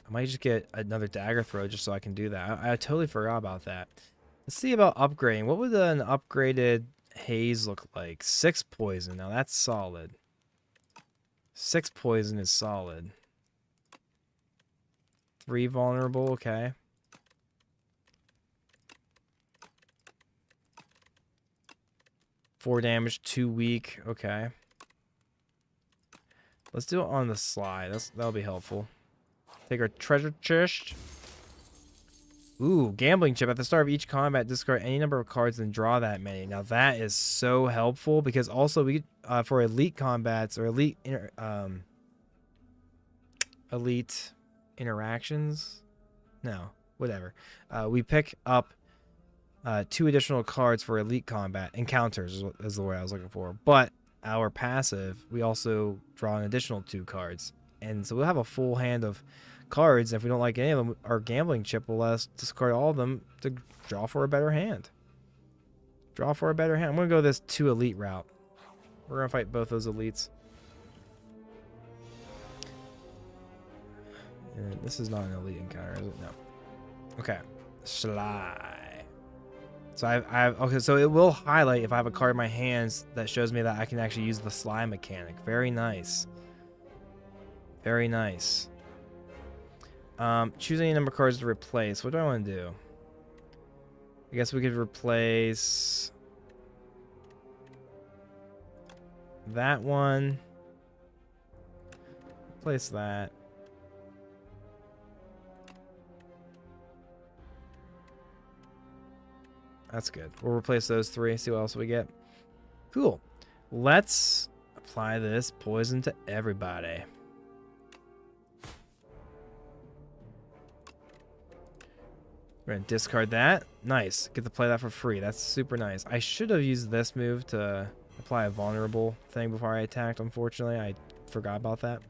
A: I might just get another dagger throw just so I can do that. I totally forgot about that. Let's see about upgrading. What would an upgraded haze look like? 6 poison. Now that's solid. 6 poison is solid. 3 vulnerable. Okay. 4 damage. 2 weak. Okay. Let's do it on the Sly. That'll be helpful. Take our treasure chest. Ooh, gambling chip. At the start of each combat, discard any number of cards and draw that many. Now that is so helpful because also we for elite combats or elite interactions. No, whatever. We pick up 2 additional cards for elite combat encounters is the word I was looking for. But our passive, we also draw an additional 2 cards, and so we'll have a full hand of cards. If we don't like any of them, our gambling chip will let us discard all of them to draw for a better hand. Draw for a better hand. I'm gonna go this 2 elite route. We're gonna fight both those elites. And this is not an elite encounter, is it? No. Okay. Sly. So okay, so it will highlight if I have a card in my hands that shows me that I can actually use the Sly mechanic. Very nice. Very nice. Choose any number of cards to replace. What do I want to do? I guess we could replace that one. Replace that. That's good. We'll replace those 3. See what else we get. Cool. Let's apply this poison to everybody. We're going to discard that. Nice. Get to play that for free. That's super nice. I should have used this move to apply a vulnerable thing before I attacked. Unfortunately, I forgot about that.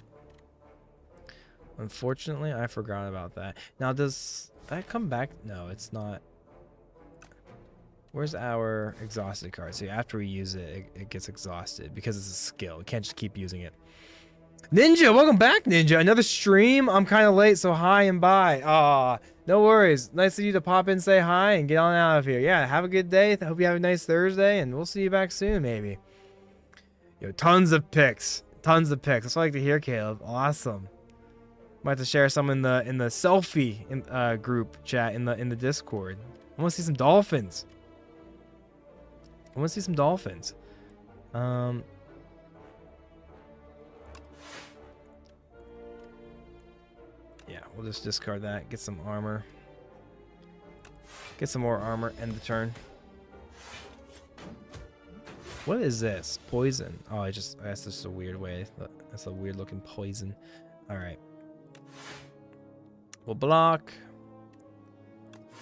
A: Unfortunately, I forgot about that. Now, does that come back? No, it's not. Where's our exhausted card? See, after we use it, it gets exhausted because it's a skill. We can't just keep using it. Ninja, welcome back, Ninja. Another stream. I'm kind of late, so hi and bye. Aw, no worries. Nice of you to pop in, say hi, and get on out of here. Yeah, have a good day. Hope you have a nice Thursday, and we'll see you back soon, maybe. Yo, tons of pics. Tons of pics. That's what I like to hear, Caleb. Awesome. Might have to share some in the selfie group chat in the Discord. I want to see some dolphins. I want to see some dolphins. Yeah, we'll just discard that. Get some armor. Get some more armor. End the turn. What is this? Poison. Oh, that's just a weird way. That's a weird looking poison. All right. We'll block.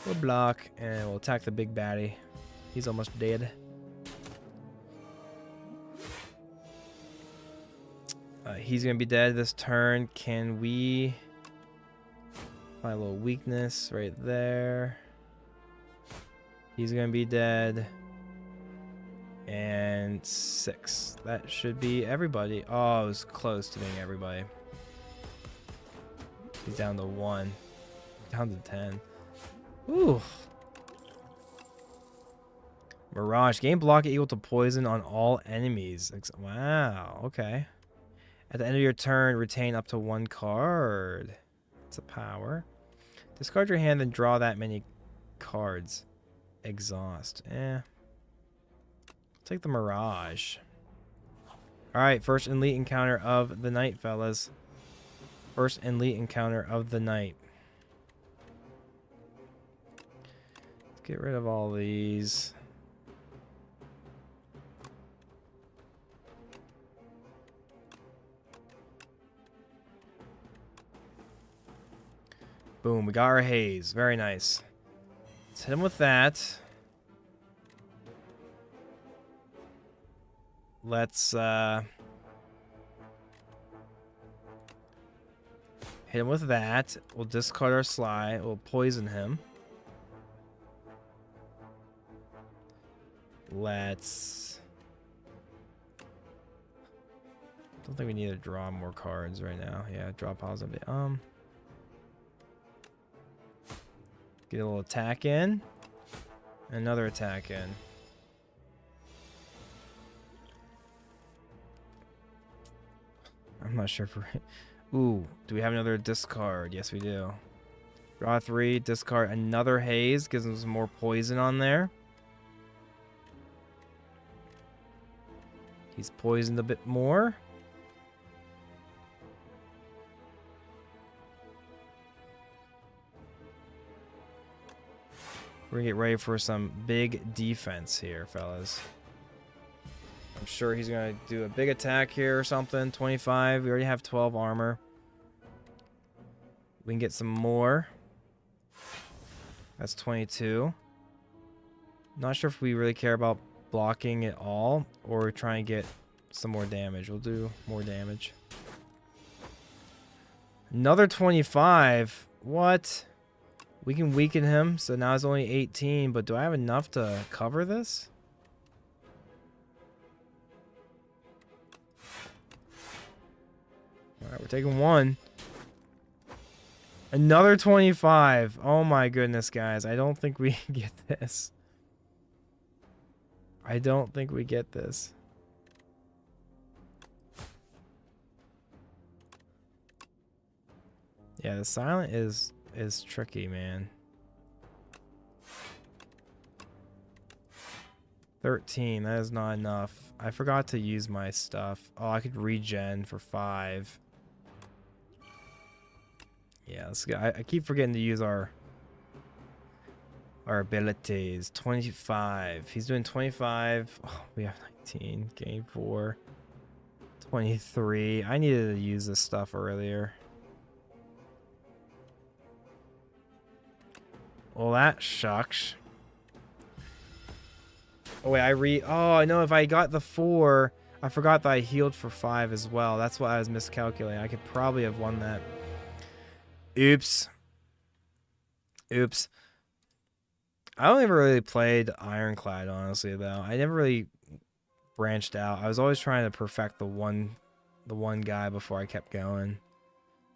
A: We'll block, and we'll attack the big baddie. He's almost dead. He's gonna be dead this turn. Can we find a little weakness right there? He's gonna be dead. And 6. That should be everybody. Oh, it was close to being everybody. He's down to 1. Down to 10. Ooh. Mirage. Gain block equal to poison on all enemies. Wow. Okay. At the end of your turn, retain up to 1 card. It's a power. Discard your hand and draw that many cards. Exhaust. Take the Mirage. Alright, first elite encounter of the night, fellas. First elite encounter of the night. Let's get rid of all these. Boom, we got our haze. Very nice. Let's hit him with that. Let's hit him with that. We'll discard our Sly. We'll poison him. Let's... Don't think we need to draw more cards right now. Yeah, draw positive. Get a little attack in. Another attack in. I'm not sure if we're... Ooh, do we have another discard? Yes, we do. Draw 3, discard another haze. Gives him some more poison on there. He's poisoned a bit more. We're gonna get ready for some big defense here, fellas. I'm sure he's gonna do a big attack here or something. 25. We already have 12 armor. We can get some more. That's 22. Not sure if we really care about blocking it all or try and get some more damage. We'll do more damage. Another 25. What? We can weaken him, so now it's only 18, but do I have enough to cover this? Alright, we're taking 1. Another 25. Oh my goodness, guys. I don't think we get this. I don't think we get this. Yeah, the silent is tricky, man. 13, that is not enough. I forgot to use my stuff. Oh, I could regen for 5. Yeah, let's go. I keep forgetting to use our abilities. 25. He's doing 25. Oh, we have 19. Game 4. 23. I needed to use this stuff earlier. Well, that shucks. Oh, wait, oh, I know if I got the 4, I forgot that I healed for 5 as well. That's what I was miscalculating. I could probably have won that. Oops. Oops. I only ever really played Ironclad, honestly, though. I never really branched out. I was always trying to perfect the one guy before I kept going.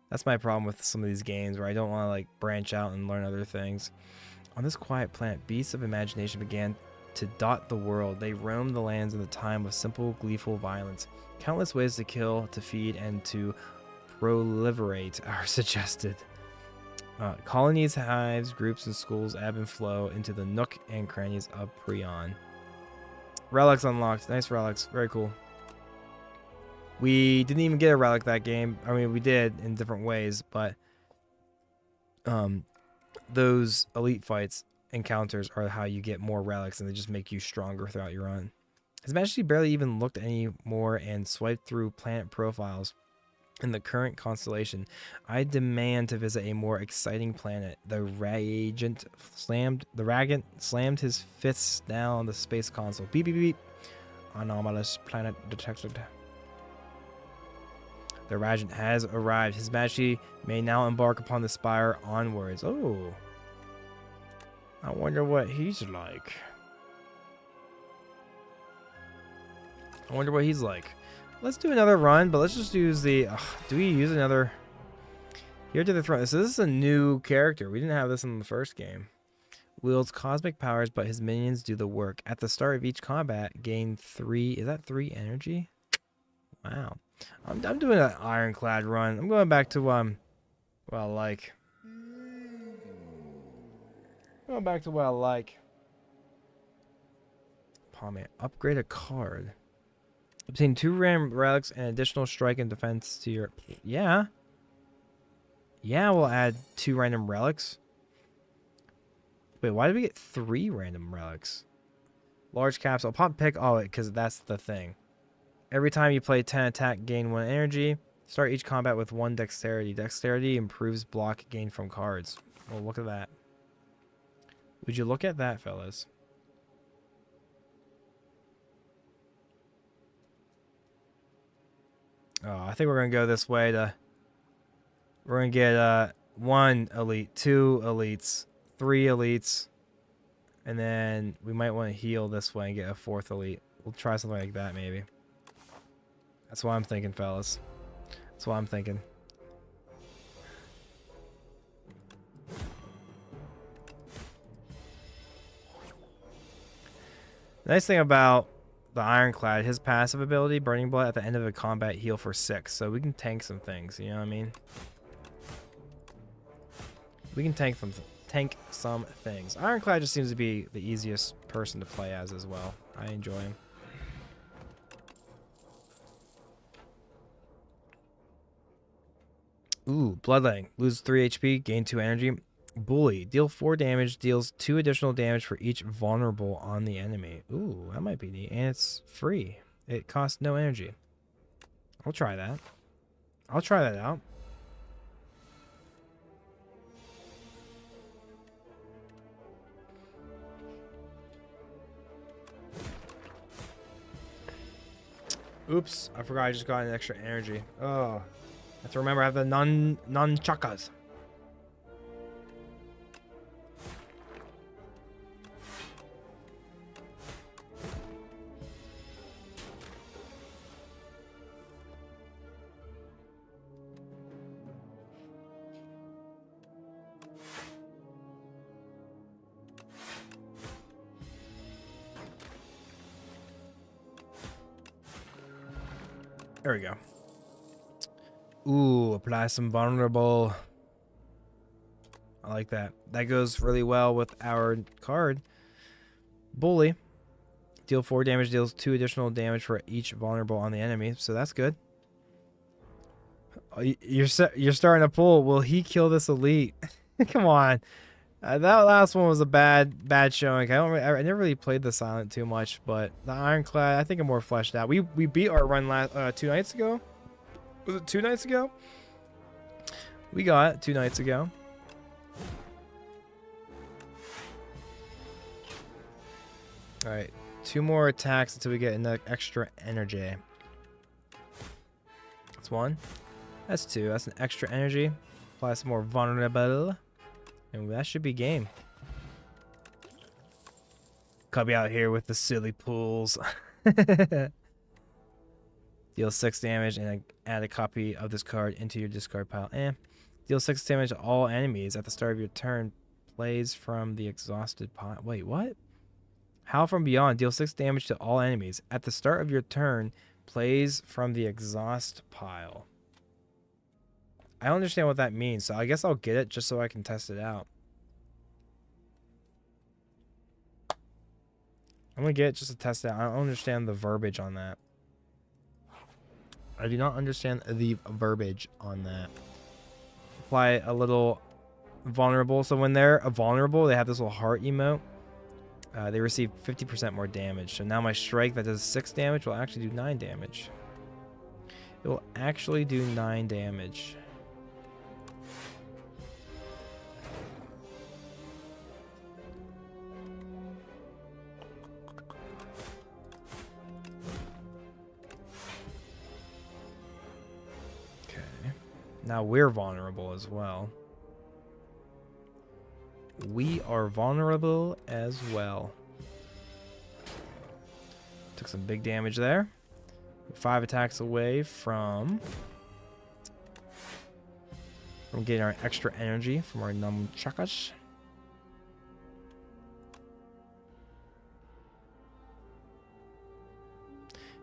A: That's my problem with some of these games, where I don't want to like branch out and learn other things. On this quiet planet, beasts of imagination began to dot the world. They roamed the lands in the time of simple, gleeful violence. Countless ways to kill, to feed, and to proliferate are suggested. Colonies, hives, groups, and schools ebb and flow into the nook and crannies of Prion. Relics unlocked. Nice relics. Very cool. We didn't even get a relic that game. I mean, we did in different ways, but those elite fights encounters are how you get more relics, and they just make you stronger throughout your run. His Majesty barely even looked anymore and swiped through planet profiles in the current constellation. I demand to visit a more exciting planet. The Ragant slammed his fists down on the space console. Beep beep beep. Anomalous planet detected. The Ragant has arrived. His Majesty may now embark upon the Spire onwards. Oh. I wonder what he's like. I wonder what he's like. Let's do another run, but let's just use the... do we use another... Here to the throne. So this is a new character. We didn't have this in the first game. Wields cosmic powers, but his minions do the work. At the start of each combat, gain 3... Is that 3 energy? Wow. I'm doing an ironclad run. I'm going back to what I like. Going back to what I like. Palm upgrade a card. Obtain 2 random relics and additional strike and defense to your. Yeah. Yeah, we'll add 2 random relics. Wait, why did we get 3 random relics? Large capsule. Pop pick. Oh, because that's the thing. Every time you play 10 attack, gain 1 energy. Start each combat with 1 dexterity. Dexterity improves block gain from cards. Well, look at that. Would you look at that, fellas? Oh, I think we're going to go this way to... We're going to get 1 elite, 2 elites, 3 elites. And then we might want to heal this way and get a 4th elite. We'll try something like that, maybe. That's what I'm thinking, fellas. That's what I'm thinking. The nice thing about the Ironclad, his passive ability, Burning Blood, at the end of a combat, heal for 6. So we can tank some things, you know what I mean? We can tank some things. Ironclad just seems to be the easiest person to play as well. I enjoy him. Ooh, Bloodletting. Lose 3 HP, gain 2 energy. Bully. Deal 4 damage, deals 2 additional damage for each vulnerable on the enemy. Ooh, that might be neat. And it's free. It costs no energy. I'll try that. I'll try that out. Oops, I forgot I just got an extra energy. Oh. I have to remember I have the nunchakas. There we go. Ooh, apply some vulnerable. I like that. That goes really well with our card. Bully. Deal 4 damage, deals 2 additional damage for each vulnerable on the enemy. So that's good. Oh, you're starting to pull. Will he kill this elite? Come on. That last one was a bad showing. I never really played the Silent too much, but the Ironclad, I think I'm more fleshed out. We beat our run last 2 nights ago. Was it 2 nights ago? We got it 2 nights ago. All right, 2 more attacks until we get an extra energy. That's 1. That's 2. That's an extra energy. Apply some more vulnerable. And that should be game. Cubby out here with the silly pools. Deal 6 damage and add a copy of this card into your discard pile. Deal 6 damage to all enemies at the start of your turn. Plays from the exhausted pile. Wait, what? Howl from Beyond. Deal 6 damage to all enemies at the start of your turn. Plays from the exhaust pile. I don't understand what that means, so I guess I'll get it just so I can test it out. I'm going to get it just to test it out. I don't understand the verbiage on that. I do not understand the verbiage on that. Apply a little vulnerable. So when they're vulnerable, they have this little heart emote. They receive 50% more damage. So now my strike that does 6 damage will actually do 9 damage. It will actually do 9 damage. Now we're vulnerable as well. We are vulnerable as well. Took some big damage there. 5 attacks away from getting our extra energy from our nunchakas.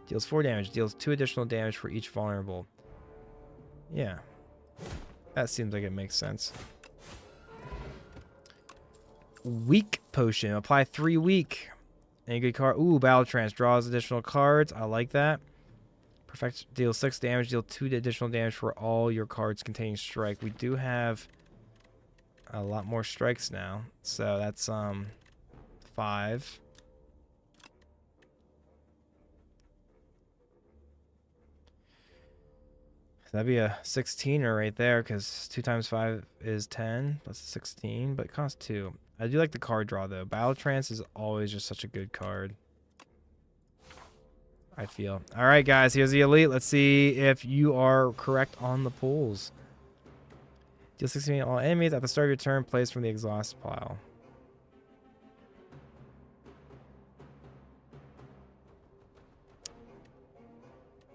A: Deals 4 damage. Deals 2 additional damage for each vulnerable. Yeah. That seems like it makes sense. Weak potion. Apply 3 weak. Any good card? Ooh, Battle Trance. Draws additional cards. I like that. Perfect. Deals 6 damage. Deal 2 additional damage for all your cards containing strike. We do have a lot more strikes now. So that's 5. That'd be a 16er right there, because 2 times 5 is 10 plus 16, but it costs 2. I do like the card draw though. Battle Trance is always just such a good card, I feel. All right, guys, here's the elite. Let's see if you are correct on the pulls. Deal 16 all enemies at the start of your turn. Plays from the exhaust pile.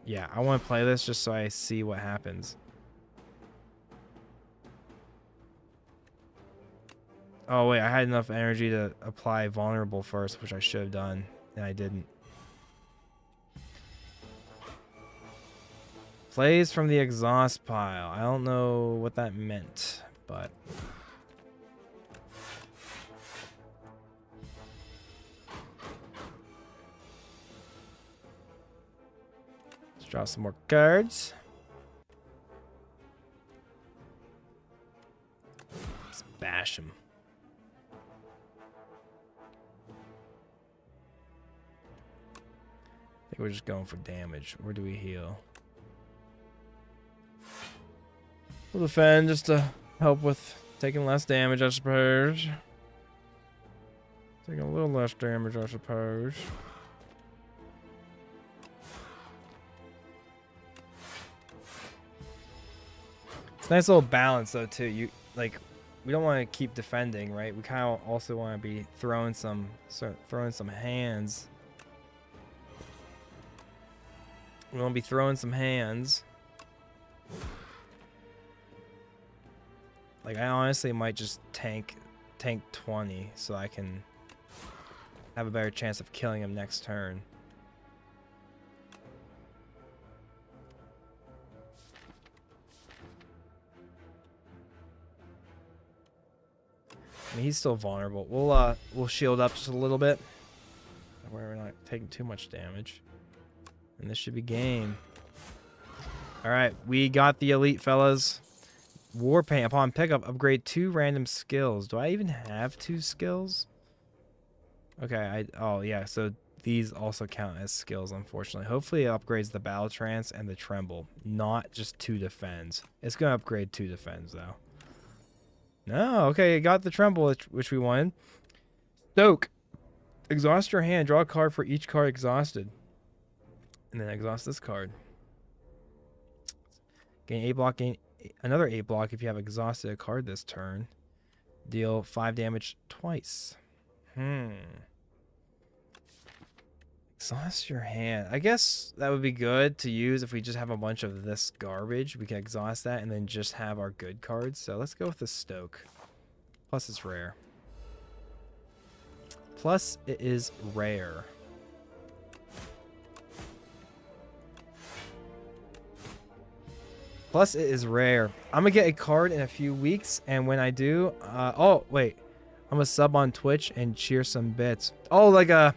A: Yeah, I want to play this just so I see what happens. Oh, wait, I had enough energy to apply vulnerable first, which I should have done, and I didn't. Plays from the exhaust pile. I don't know what that meant, but... draw some more cards. Let's bash him. I think we're just going for damage. Where do we heal? We'll defend just to help with taking less damage, I suppose. Taking a little less damage, I suppose. Nice little balance though too. You like, we don't want to keep defending, right? We kind of also want to be throwing some hands. We want to be throwing some hands. Like, I honestly might just tank 20 so I can have a better chance of killing him next turn. I mean, he's still vulnerable. We'll shield up just a little bit. Where we're not taking too much damage. And this should be game. Alright, we got the elite, fellas. Warpaint. Upon pickup, upgrade 2 random skills. Do I even have 2 skills? Okay, oh yeah, so these also count as skills, unfortunately. Hopefully it upgrades the Battle Trance and the Tremble, not just 2 defends. It's going to upgrade 2 defends, though. No, okay, it got the Tremble, which we wanted. Stoke. Exhaust your hand. Draw a card for each card exhausted. And then exhaust this card. Gain 8 block, gain another 8 block if you have exhausted a card this turn. Deal 5 damage twice. Exhaust your hand. I guess that would be good to use if we just have a bunch of this garbage. We can exhaust that and then just have our good cards. So let's go with the Stoke. Plus it's rare. Plus it is rare. Plus it is rare. I'm gonna get a card in a few weeks, and when I do, oh wait, I'm gonna sub on Twitch and cheer some bits. Oh, like a,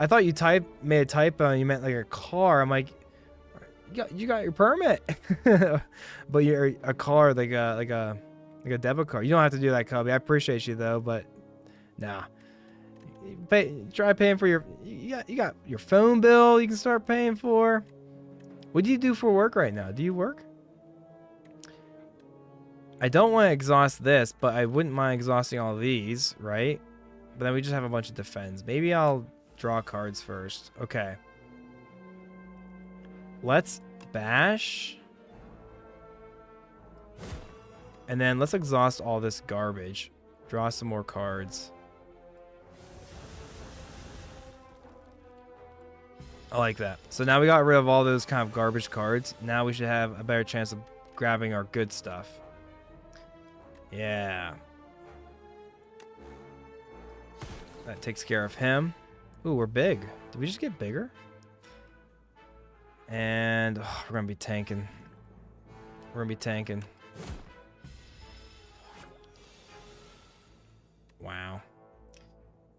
A: I thought you made a typo and you meant like a car. I'm like, you got your permit, but you're a car like a debit card. You don't have to do that, Cubby. I appreciate you though, but nah. Try paying for your. You got your phone bill. You can start paying for. What do you do for work right now? Do you work? I don't want to exhaust this, but I wouldn't mind exhausting all these, right? But then we just have a bunch of defense. Maybe I'll draw cards first. Okay. Let's bash. And then let's exhaust all this garbage. Draw some more cards. I like that. So now we got rid of all those kind of garbage cards. Now we should have a better chance of grabbing our good stuff. Yeah. That takes care of him. Ooh, we're big. Did we just get bigger? And we're going to be tanking. We're going to be tanking. Wow.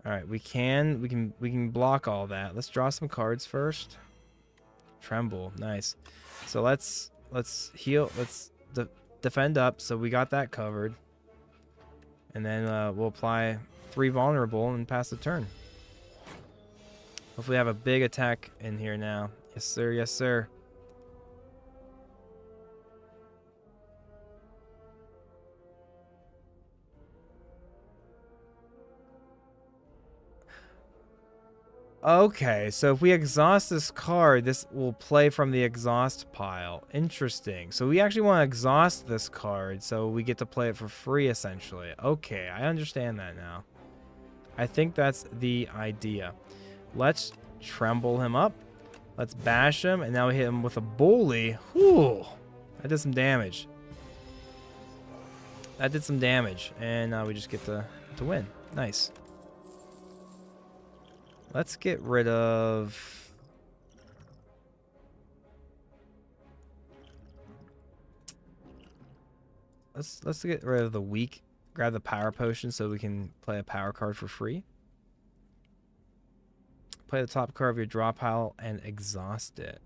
A: All right, we can block all that. Let's draw some cards first. Tremble, nice. So let's heal. Let's defend up. So we got that covered. And then we'll apply 3 vulnerable and pass the turn. Hopefully, have a big attack in here now. Yes, sir. Yes, sir. Okay, so if we exhaust this card, this will play from the exhaust pile. Interesting. So we actually want to exhaust this card, so we get to play it for free, essentially. Okay, I understand that now. I think that's the idea. Let's tremble him up. Let's bash him, and now we hit him with a bully. Whew, that did some damage. That did some damage, and now we just get to win. Nice. Let's get rid of... Let's get rid of the weak. Grab the power potion so we can play a power card for free. Play the top card of your draw pile and exhaust it.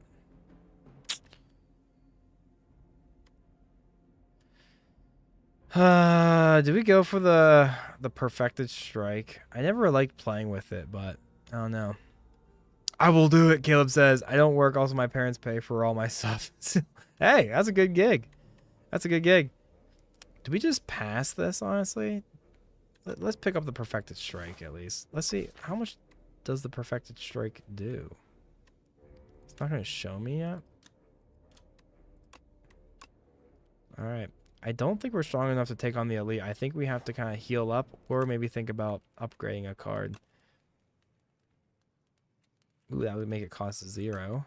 A: Do we go for the perfected strike? I never liked playing with it, but I don't know. I will do it, Caleb says. I don't work. Also, my parents pay for all my stuff. Hey, that's a good gig. That's a good gig. Do we just pass this, honestly? Let's pick up the perfected strike, at least. Let's see. How much does the perfected strike do? It's not going to show me yet. All right. I don't think we're strong enough to take on the elite. I think we have to kind of heal up or maybe think about upgrading a card. Ooh, that would make it cost 0.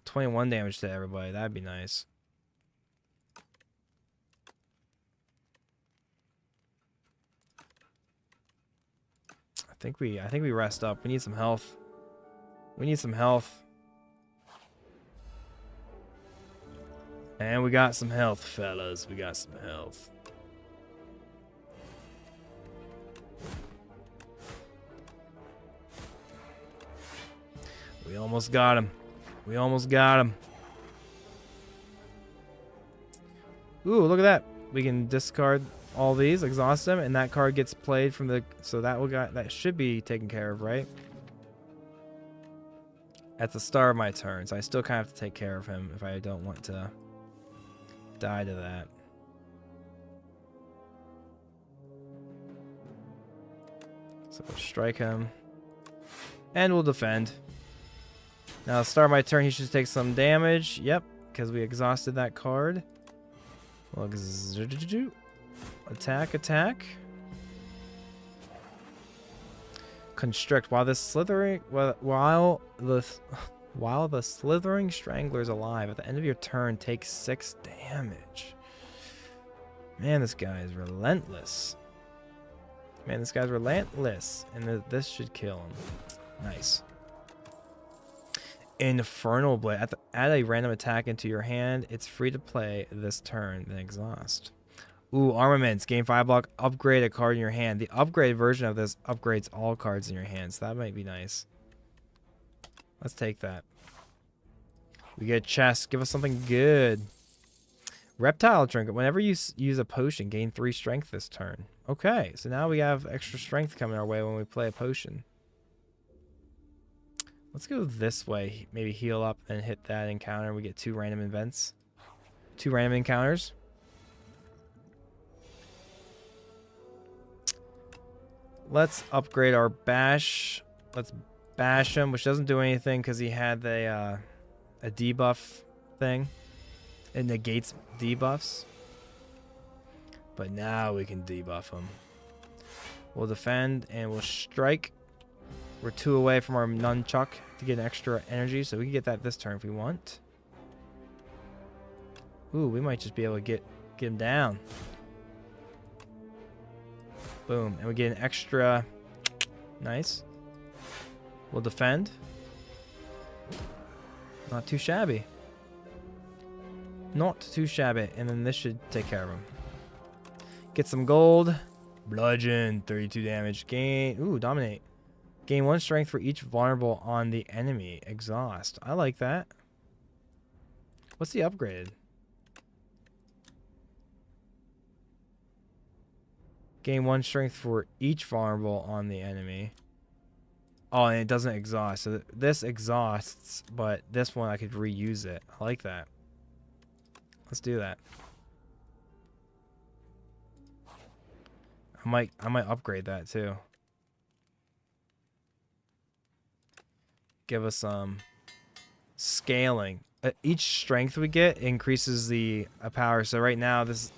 A: 21 damage to everybody. That'd be nice. I think we rest up. We need some health. We need some health. And we got some health, fellas. We got some health. We almost got him. We almost got him. Ooh, look at that. We can discard all these, exhaust them, and that card gets played from the... So that should be taken care of, right? At the start of my turn. So I still kind of have to take care of him if I don't want to die to that. So we'll strike him. And we'll defend. Now, at the start of my turn, he should take some damage. Yep, because we exhausted that card. Well, attack, attack. Constrict. While the slithering Strangler is alive, at the end of your turn, take 6 damage. Man, this guy is relentless. Man, this guy's relentless, and this should kill him. Nice. Infernal Blade. Add a random attack into your hand. It's free to play this turn, then exhaust. Ooh, armaments. Gain 5 block. Upgrade a card in your hand. The upgrade version of this upgrades all cards in your hand, so that might be nice. Let's take that. We get a chest. Give us something good. Reptile Trinket. Whenever you use a potion, gain 3 strength this turn. Okay, so now we have extra strength coming our way when we play a potion. Let's go this way. Maybe heal up and hit that encounter. We get 2 random events. 2 random encounters. Let's upgrade our bash. Let's bash him, which doesn't do anything because he had a debuff thing. It negates debuffs. But now we can debuff him. We'll defend and we'll strike. We're 2 away from our nunchuck to get an extra energy, so we can get that this turn if we want. Ooh, we might just be able to get him down. Boom, and we get an extra. Nice. We'll defend. Not too shabby. Not too shabby. And then this should take care of him. Get some gold. Bludgeon. 32 damage. Gain. Ooh, dominate. Gain 1 strength for each vulnerable on the enemy. Exhaust. I like that. What's the upgrade? Gain 1 strength for each vulnerable on the enemy. Oh, and it doesn't exhaust. So this exhausts, but this one I could reuse it. I like that. Let's do that. I might upgrade that too. Give us some scaling. Each strength we get increases the power. So right now this,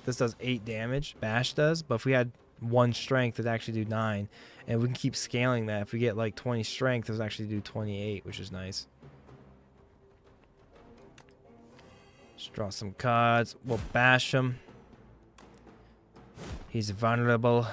A: this does 8 damage. Bash does, but if we had 1 strength, it'd actually do 9. And we can keep scaling that. If we get like 20 strength, it'll actually do 28, which is nice. Let's draw some cards. We'll bash him. He's vulnerable.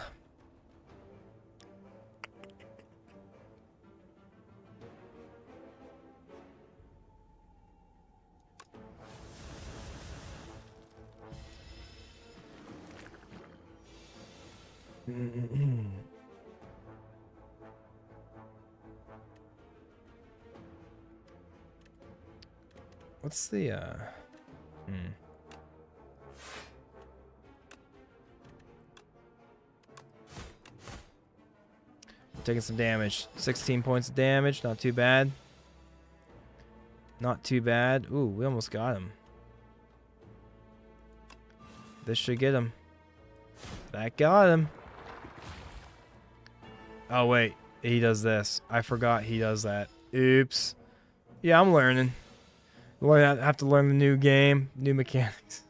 A: What's the taking some damage. 16 points of damage, not too bad. Not too bad. Ooh, we almost got him. This should get him. That got him. Oh wait, he does this. I forgot he does that. Oops. Yeah, I'm learning. I have to learn the new game, new mechanics.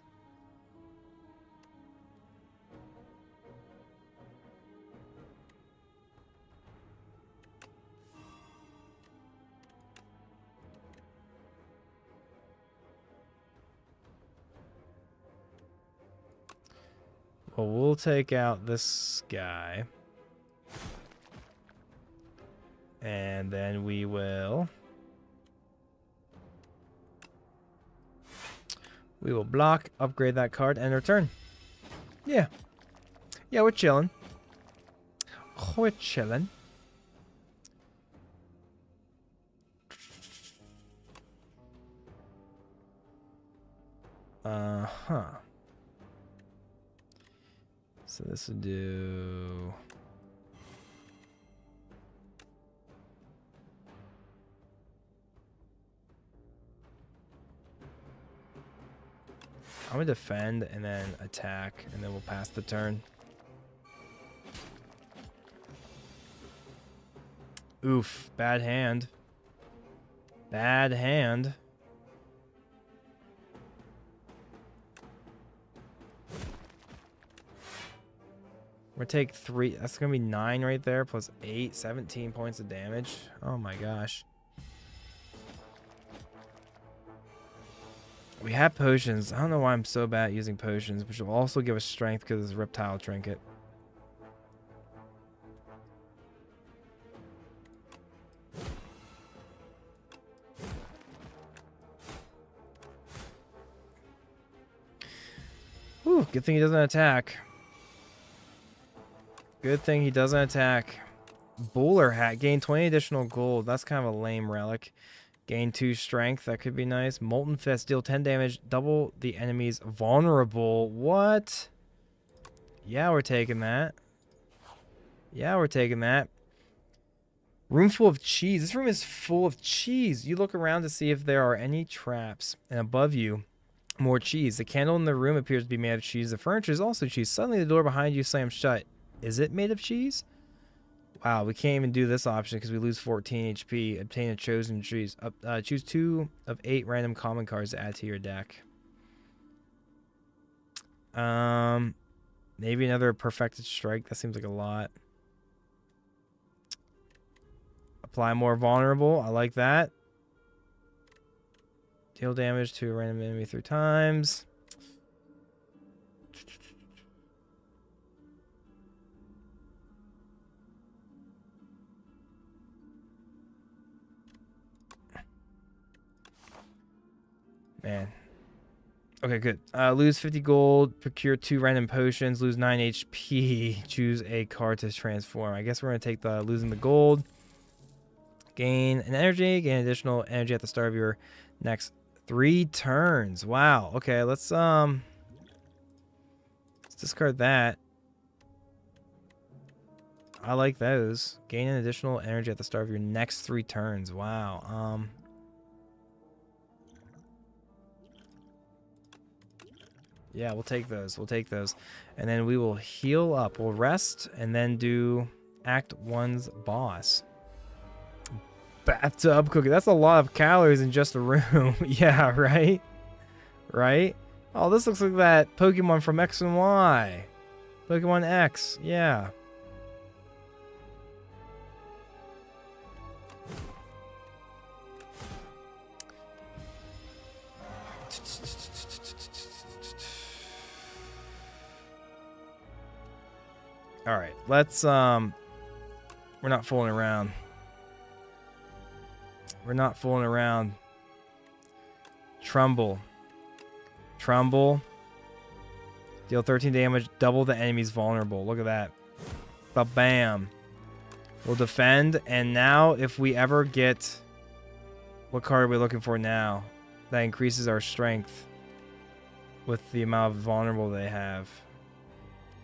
A: Well, we'll take out this guy. And then we will block, upgrade that card, and return. Yeah. Yeah, we're chilling. We're chilling. Uh-huh. So this would do... I'm gonna defend and then attack, and then we'll pass the turn. Oof, bad hand. Bad hand. We're gonna take 3. That's gonna be 9 right there, plus 8, 17 points of damage. Oh my gosh. We have potions. I don't know why I'm so bad at using potions, which will also give us strength because it's a reptile trinket. Whew, good thing he doesn't attack. Good thing he doesn't attack. Bowler hat. Gain 20 additional gold. That's kind of a lame relic. Gain 2 strength. That could be nice. Molten Fist. Deal 10 damage. Double the enemy's vulnerable. What? Yeah, we're taking that. Yeah, we're taking that. Room full of cheese. This room is full of cheese. You look around to see if there are any traps. And above you, more cheese. The candle in the room appears to be made of cheese. The furniture is also cheese. Suddenly, the door behind you slams shut. Is it made of cheese? Wow, we can't even do this option because we lose 14 HP. Obtain a chosen cheese. Choose 2 of 8 random common cards to add to your deck. Maybe another perfected strike. That seems like a lot. Apply more vulnerable. I like that. Deal damage to a random enemy 3 times. Man. Okay, good. Lose 50 gold, procure 2 random potions, lose 9 HP, choose a card to transform. I guess we're going to take the losing the gold. Gain an energy, gain additional energy at the start of your next 3 turns. Wow. Okay, let's discard that. I like those. Gain an additional energy at the start of your next 3 turns. Wow. Yeah, we'll take those. We'll take those. And then we will heal up. We'll rest and then do Act 1's boss. Bathtub cookie. That's a lot of calories in just a room. Yeah, right? Right? Oh, this looks like that Pokemon from X and Y. Pokemon X. Yeah. All right, let's we're not fooling around. We're not fooling around. Trumbull. Deal 13 damage, double the enemy's vulnerable. Look at that. Ba-bam. We'll defend, and now if we ever get... What card are we looking for now? That increases our strength with the amount of vulnerable they have.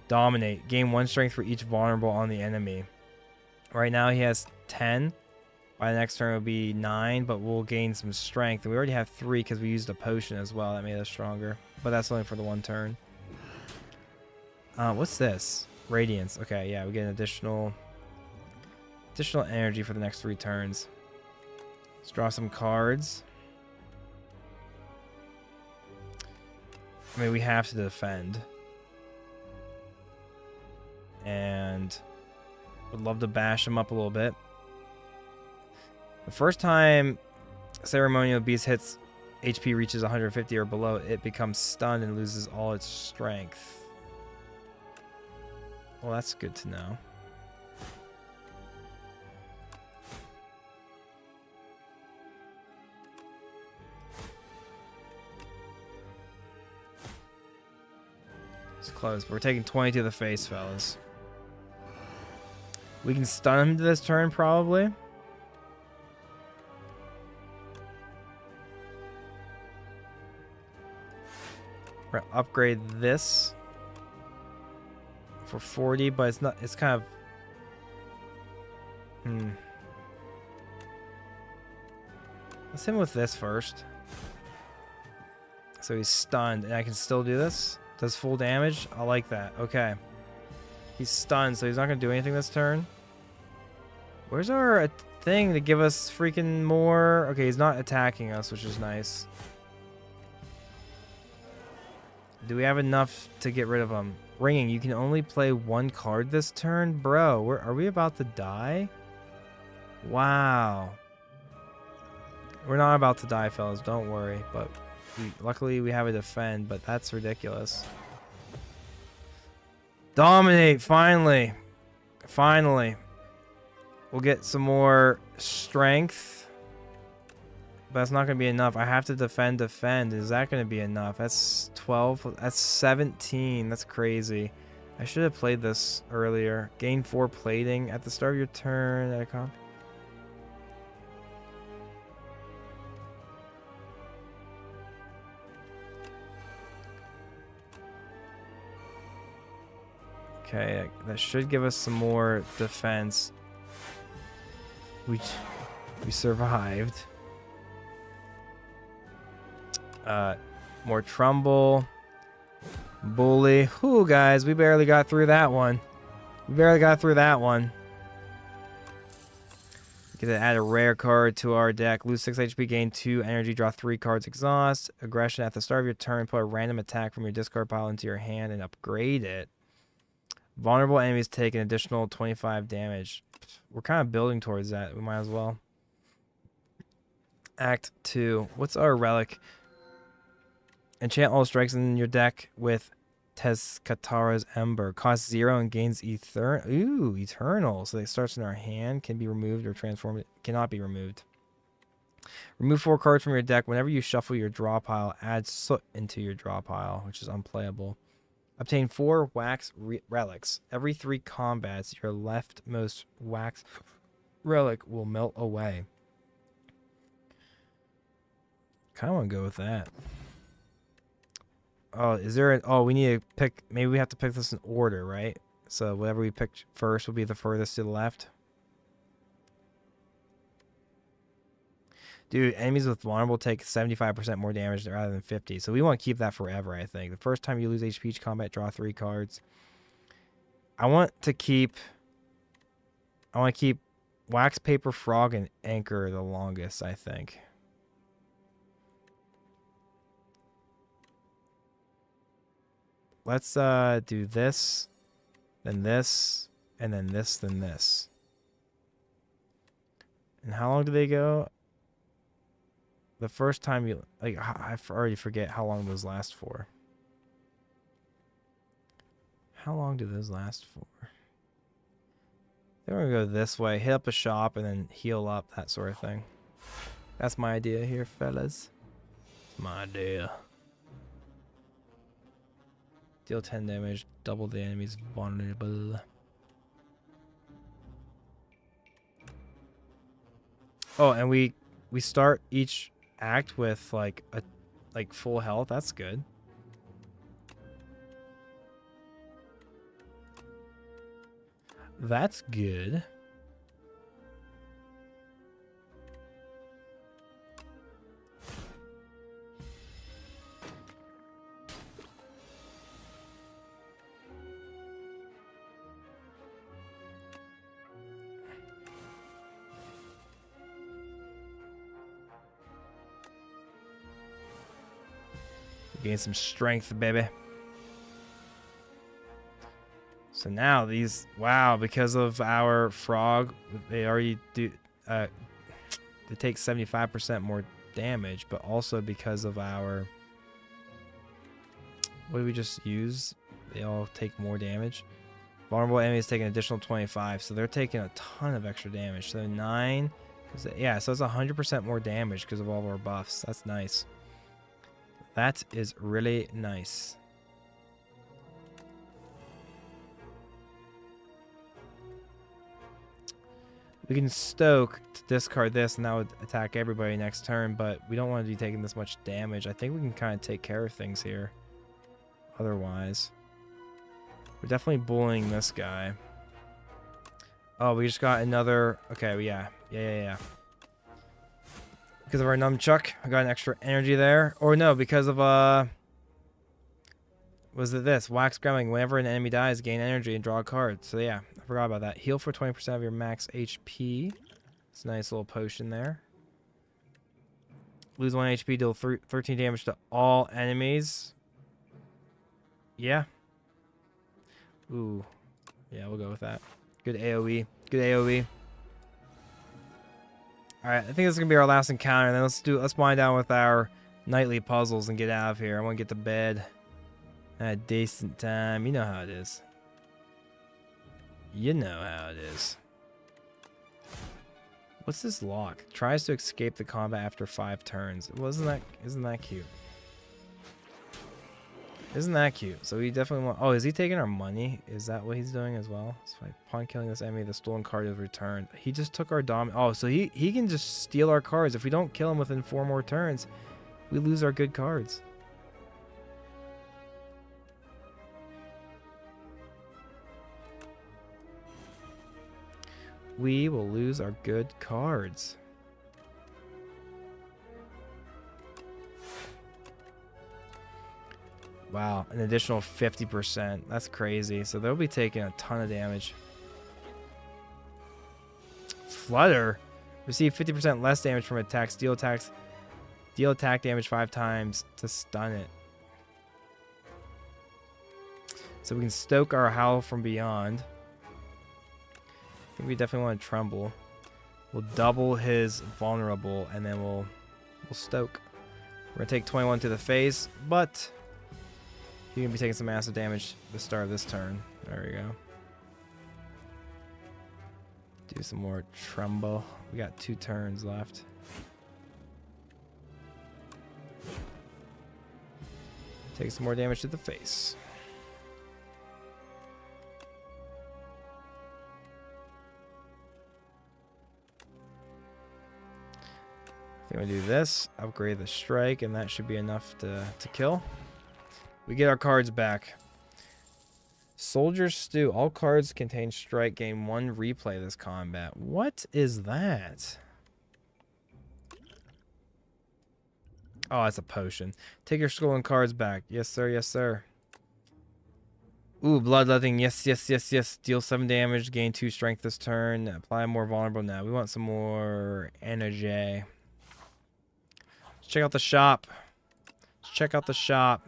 A: Dominate. Gain 1 strength for each vulnerable on the enemy. Right now he has 10. By the next turn it'll be 9, but we'll gain some strength. And we already have 3 because we used a potion as well. That made us stronger. But that's only for the 1 turn. What's this? Radiance. Okay, yeah, we get an additional energy for the next 3 turns. Let's draw some cards. I mean, we have to defend. And would love to bash him up a little bit. The first time Ceremonial Beast hits HP reaches 150 or below, it becomes stunned and loses all its strength. Well, that's good to know. It's close. We're taking 20 to the face, fellas. We can stun him to this turn, probably. We're gonna upgrade this for 40, but it's not. It's kind of. Let's hit him with this first. So he's stunned, and I can still do this. Does full damage. I like that. Okay. He's stunned, so he's not gonna do anything this turn. Where's our thing to give us freaking more? Okay, he's not attacking us, which is nice. Do we have enough to get rid of him? Ringing. You can only play 1 card this turn? Bro, are we about to die? Wow. We're not about to die, fellas. Don't worry. But luckily we have a defend, but that's ridiculous. Dominate, finally. Finally. We'll get some more strength. But that's not going to be enough. I have to defend. Is that going to be enough? That's 12. That's 17. That's crazy. I should have played this earlier. Gain 4 plating at the start of your turn. At a comp. Okay, that should give us some more defense. We survived. More Trumbull. Bully. Whew, guys, we barely got through that one. Get to add a rare card to our deck. Lose 6 HP, gain 2 energy, draw 3 cards, exhaust. Aggression at the start of your turn. Put a random attack from your discard pile into your hand and upgrade it. Vulnerable enemies take an additional 25 damage. We're kind of building towards that. We might as well. Act 2. What's our relic? Enchant all strikes in your deck with Tezcatara's Ember. Costs 0 and gains Eternal. So it starts in our hand. Can be removed or transformed. Cannot be removed. Remove 4 cards from your deck. Whenever you shuffle your draw pile, add soot into your draw pile, which is unplayable. Obtain 4 wax relics. Every 3 combats, your leftmost wax relic will melt away. Kind of want to go with that. Oh, is there an... Oh, we need to pick... Maybe we have to pick this in order, right? So whatever we pick first will be the furthest to the left. Dude, enemies with vulnerable take 75% more damage rather than 50. So we want to keep that forever, I think. The first time you lose HP each combat, draw 3 cards. I want to keep Wax, Paper, Frog, and Anchor the longest, I think. Let's do this, then this, and then this, then this. And how long do they go? The first time you... Like, I already forget how long those last for. How long do those last for? Then we're going to go this way. Hit up a shop and then heal up, that sort of thing. That's my idea here, fellas. My idea. Deal 10 damage. Double the enemy's vulnerable. Oh, and we start each act with like full health. That's good. That's good. Gain some strength, baby. So now these, wow, because of our frog, they already do, they take 75% more damage, but also because of our, what did we just use? They all take more damage. Vulnerable enemies take an additional 25, so they're taking a ton of extra damage. So 9, yeah, so it's 100% more damage because of all of our buffs. That's nice. That is really nice. We can stoke to discard this and that would attack everybody next turn, but we don't want to be taking this much damage. I think we can kind of take care of things here. Otherwise. We're definitely bullying this guy. Oh, we just got another... Okay, yeah. Because of our nunchuck, I got an extra energy there. Or no, because of, was it this? Wax Gremlin. Whenever an enemy dies, gain energy and draw a card. So yeah, I forgot about that. Heal for 20% of your max HP. It's a nice little potion there. Lose 1 HP, deal 13 damage to all enemies. Yeah. Ooh. Yeah, we'll go with that. Good AoE. Good AoE. Alright, I think this is gonna be our last encounter. Then let's wind down with our nightly puzzles and get out of here. I want to get to bed at a decent time. You know how it is. You know how it is. What's this lock? Tries to escape the combat after 5 turns. Well, isn't that cute? Isn't that cute? So we definitely want... Oh, is he taking our money? Is that what he's doing as well? So upon killing this enemy, the stolen card is returned. He just took our dom... Oh, so he can just steal our cards. If we don't kill him within 4 more turns, we lose our good cards. We will lose our good cards. Wow, an additional 50%. That's crazy. So they'll be taking a ton of damage. Flutter. Receive 50% less damage from attacks. Deal attack damage 5 times to stun it. So we can stoke our Howl from Beyond. I think we definitely want to Tremble. We'll double his Vulnerable, and then we'll stoke. We're going to take 21 to the face, but... You're going to be taking some massive damage at the start of this turn. There we go. Do some more Tremble. We got 2 turns left. Take some more damage to the face. I think we'll do this, upgrade the strike, and that should be enough to kill. We get our cards back. Soldier Stew. All cards contain strike. Gain 1 replay this combat. What is that? Oh, it's a potion. Take your skull and cards back. Yes, sir. Yes, sir. Ooh, bloodletting. Yes, yes, yes, yes. Deal 7 damage. Gain 2 strength this turn. Apply more vulnerable. Now we want some more energy. Let's check out the shop. Let's check out the shop.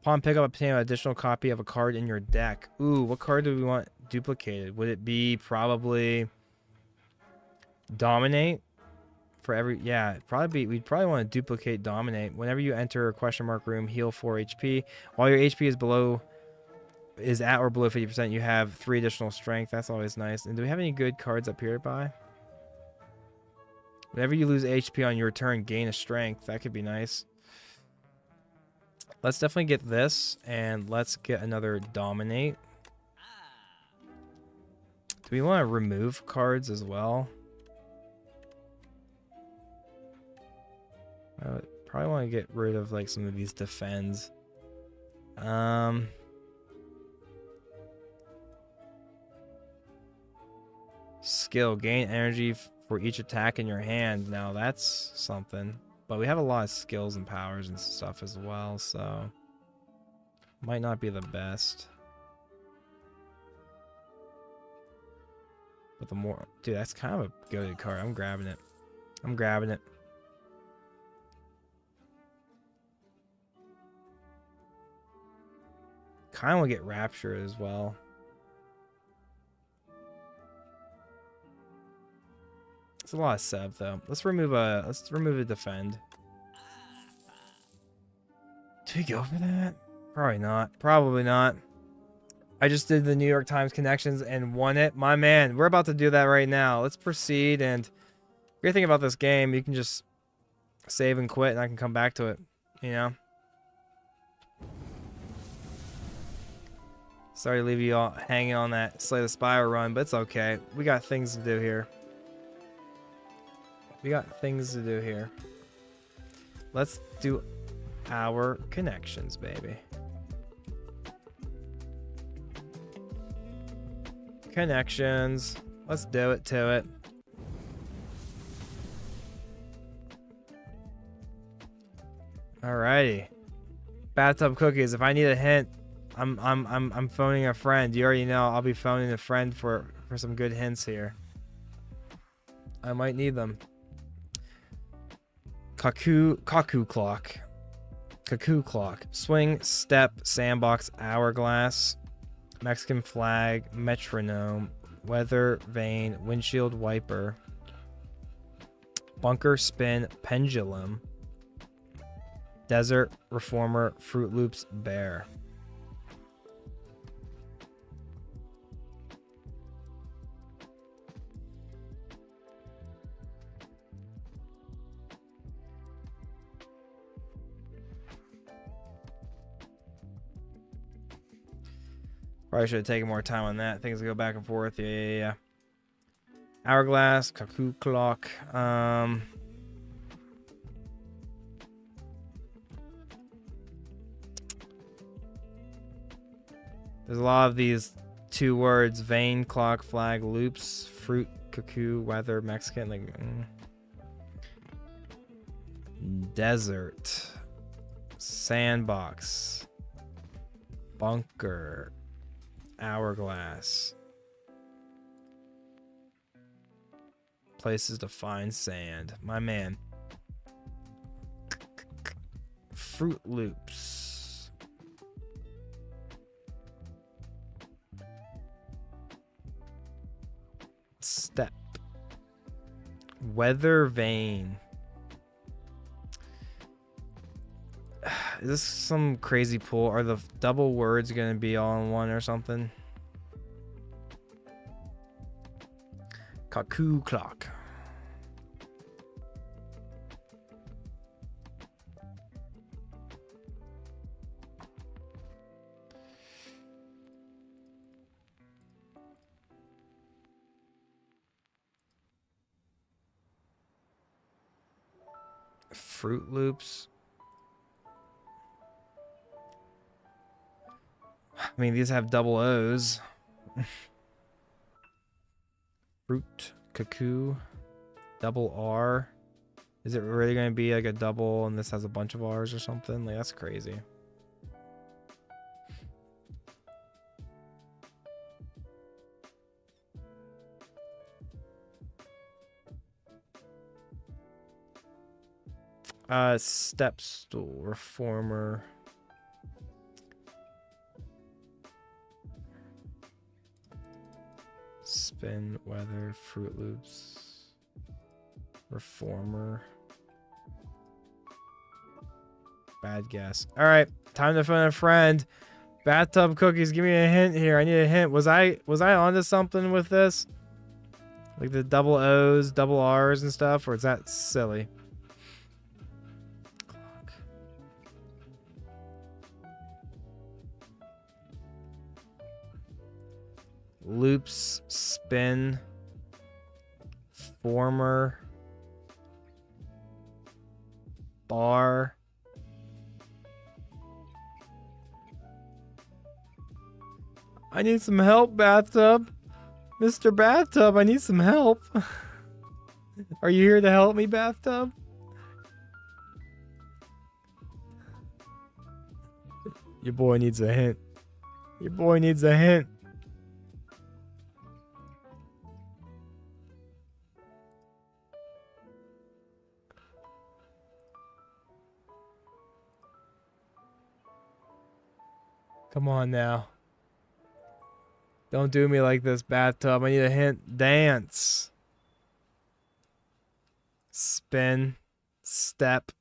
A: Upon pickup, obtain an additional copy of a card in your deck. Ooh, what card do we want duplicated? Would it be probably Dominate? For every, yeah, we'd probably want to duplicate Dominate. Whenever you enter a question mark room, heal 4 HP. While your HP is at or below 50%, you have 3 additional strength. That's always nice. And do we have any good cards up here to buy? Whenever you lose HP on your turn, gain a strength. That could be nice. Let's definitely get this, and let's get another Dominate. Do we want to remove cards as well? I would probably want to get rid of like some of these defends. Skill. Gain energy for each attack in your hand. Now that's something. But we have a lot of skills and powers and stuff as well, so might not be the best. But the more, dude, that's kind of a goated card. I'm grabbing it. I'm grabbing it. Kind of want to get Rapture as well. It's a lot of Sev though. Let's remove a defend. Do we go for that? Probably not. Probably not. I just did the New York Times connections and won it. My man, we're about to do that right now. Let's proceed. And great thing about this game, you can just save and quit and I can come back to it. You know? Sorry to leave you all hanging on that Slay the Spire run, but it's okay. We got things to do here. We got things to do here. Let's do our connections, baby. Connections. Let's do it to it. Alrighty. Bathtub cookies. If I need a hint, I'm phoning a friend. You already know I'll be phoning a friend for some good hints here. I might need them. Cuckoo clock. Cuckoo clock. Swing, step, sandbox, hourglass, Mexican flag, metronome, weather vane, windshield wiper, bunker spin, pendulum, desert reformer, Fruit Loops, bear. Probably should have taken more time on that. Things go back and forth. Yeah. Hourglass, cuckoo clock. There's a lot of these 2 words: vein, clock, flag, loops, fruit, cuckoo, weather, Mexican. Like desert, sandbox, bunker, hourglass, places to find sand. My man. Fruit Loops. Step. Weather vane. Is this some crazy pull? Are the double words going to be all in one or something? Cuckoo clock. Fruit Loops. I mean, these have double O's. Fruit, cuckoo, double R. Is it really going to be like a double and this has a bunch of R's or something? Like, that's crazy. Step stool, reformer. Spin, weather, Fruit Loops, reformer. Bad guess. All right, time to find a friend. Bathtub cookies, give me a hint here. I need a hint. Was I onto something with this? Like the double O's, double R's and stuff, or is that silly? Clock. Loops, spin, former, bar. I need some help, Bathtub. Mr. Bathtub, I need some help. Are you here to help me, Bathtub? Your boy needs a hint. Your boy needs a hint. Come on now. Don't do me like this, Bathtub. I need a hint. Dance. Spin. Step.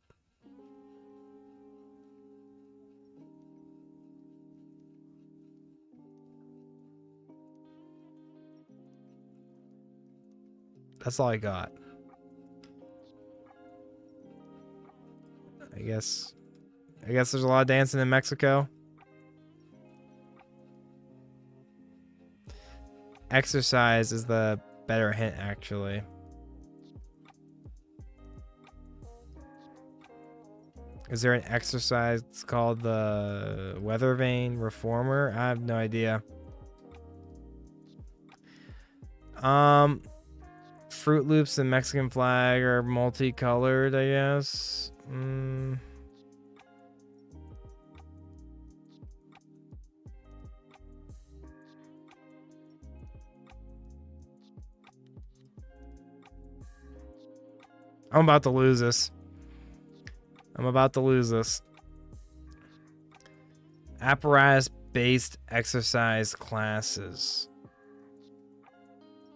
A: That's all I got. I guess there's a lot of dancing in Mexico. Exercise is the better hint, actually. Is there an exercise called the weather vane reformer? I have no idea. Fruit Loops and Mexican flag are multicolored, I guess. I'm about to lose this. Apparatus-based exercise classes.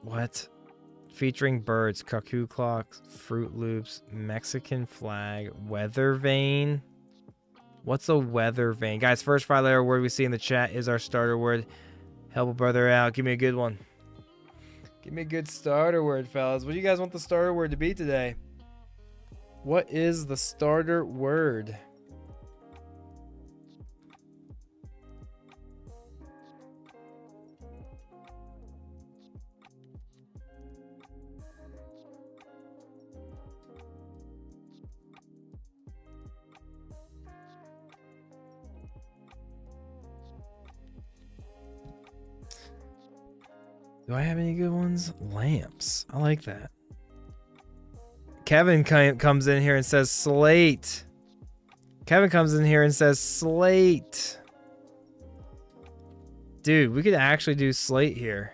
A: What? Featuring birds, cuckoo clocks, Fruit Loops, Mexican flag, weather vane. What's a weather vane? Guys, first 5-letter word we see in the chat is our starter word. Help a brother out. Give me a good one. Give me a good starter word, fellas. What do you guys want the starter word to be today? What is the starter word? Do I have any good ones? Lamps. I like that. Kevin comes in here and says slate. Kevin comes in here and says slate. Dude, we could actually do slate here.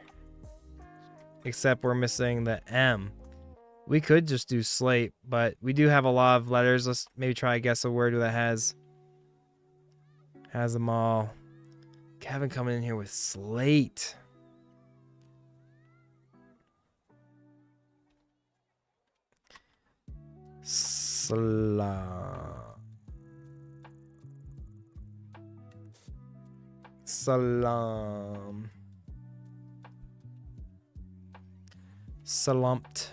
A: Except we're missing the M. We could just do slate, but we do have a lot of letters. Let's maybe try to guess a word that has them all. Kevin coming in here with slate. Salam. Slumped.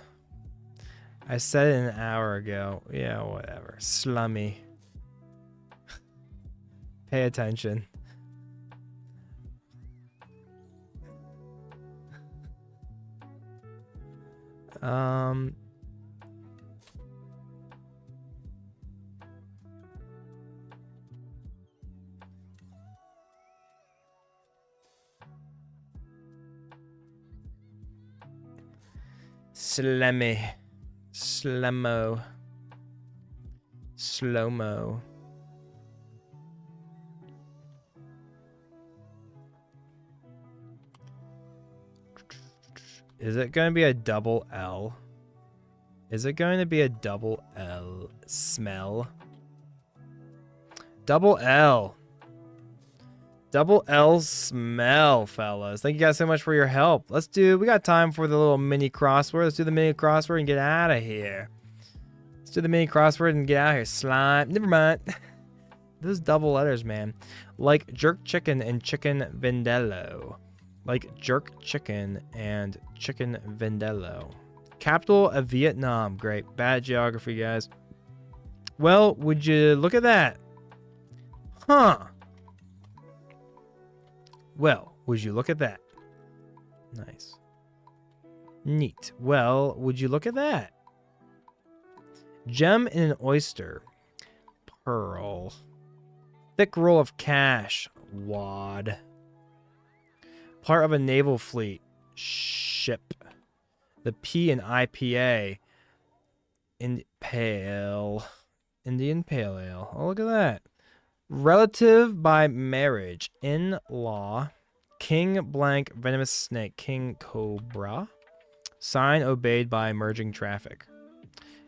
A: I said it an hour ago. Yeah, whatever. Slummy. Pay attention. Slemmy. Slemmo. Slow-mo. Is it going to be a double L? Is it going to be a double L smell? Double L. Double L smell, fellas. Thank you guys so much for your help. We got time for the little mini crossword. Let's do the mini crossword and get out of here. Let's do the mini crossword and get out of here. Slime. Never mind. Those double letters, man. Like jerk chicken and chicken vindaloo. Like jerk chicken and chicken vindaloo. Capital of Vietnam. Great. Bad geography, guys. Well, would you look at that? Huh. Well, would you look at that? Nice. Neat. Well, would you look at that? Gem in an oyster. Pearl. Thick roll of cash. Wad. Part of a naval fleet. Ship. The P in IPA. Pale. Indian Pale Ale. Oh, look at that. Relative by marriage. In-law. King blank venomous snake. King cobra. Sign obeyed by merging traffic.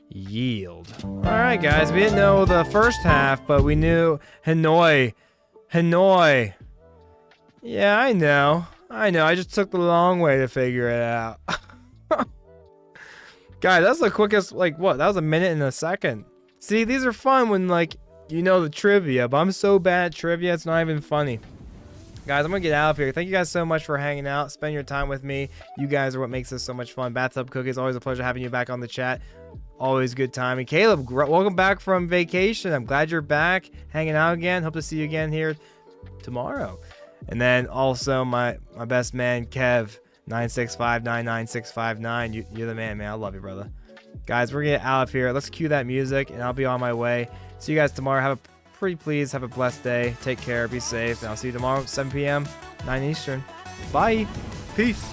A: Yield. Alright, guys. We didn't know the first half, but we knew Hanoi. Hanoi. Yeah, I know. I know. I just took the long way to figure it out. Guys, that's the quickest, like, what? That was a minute and a second. See, these are fun when, like, you know the trivia, but I'm so bad at trivia, it's not even funny. Guys, I'm going to get out of here. Thank you guys so much for hanging out, spending your time with me. You guys are what makes this so much fun. Bathtub Cookies, always a pleasure having you back on the chat. Always good time. And Caleb, welcome back from vacation. I'm glad you're back, hanging out again. Hope to see you again here tomorrow. And then also my best man, Kev, 965-99659. You're the man, man. I love you, brother. Guys, we're going to get out of here. Let's cue that music, and I'll be on my way. See you guys tomorrow. Have a pretty please. Have a blessed day. Take care. Be safe. And I'll see you tomorrow, 7 p.m., 9 Eastern. Bye. Peace.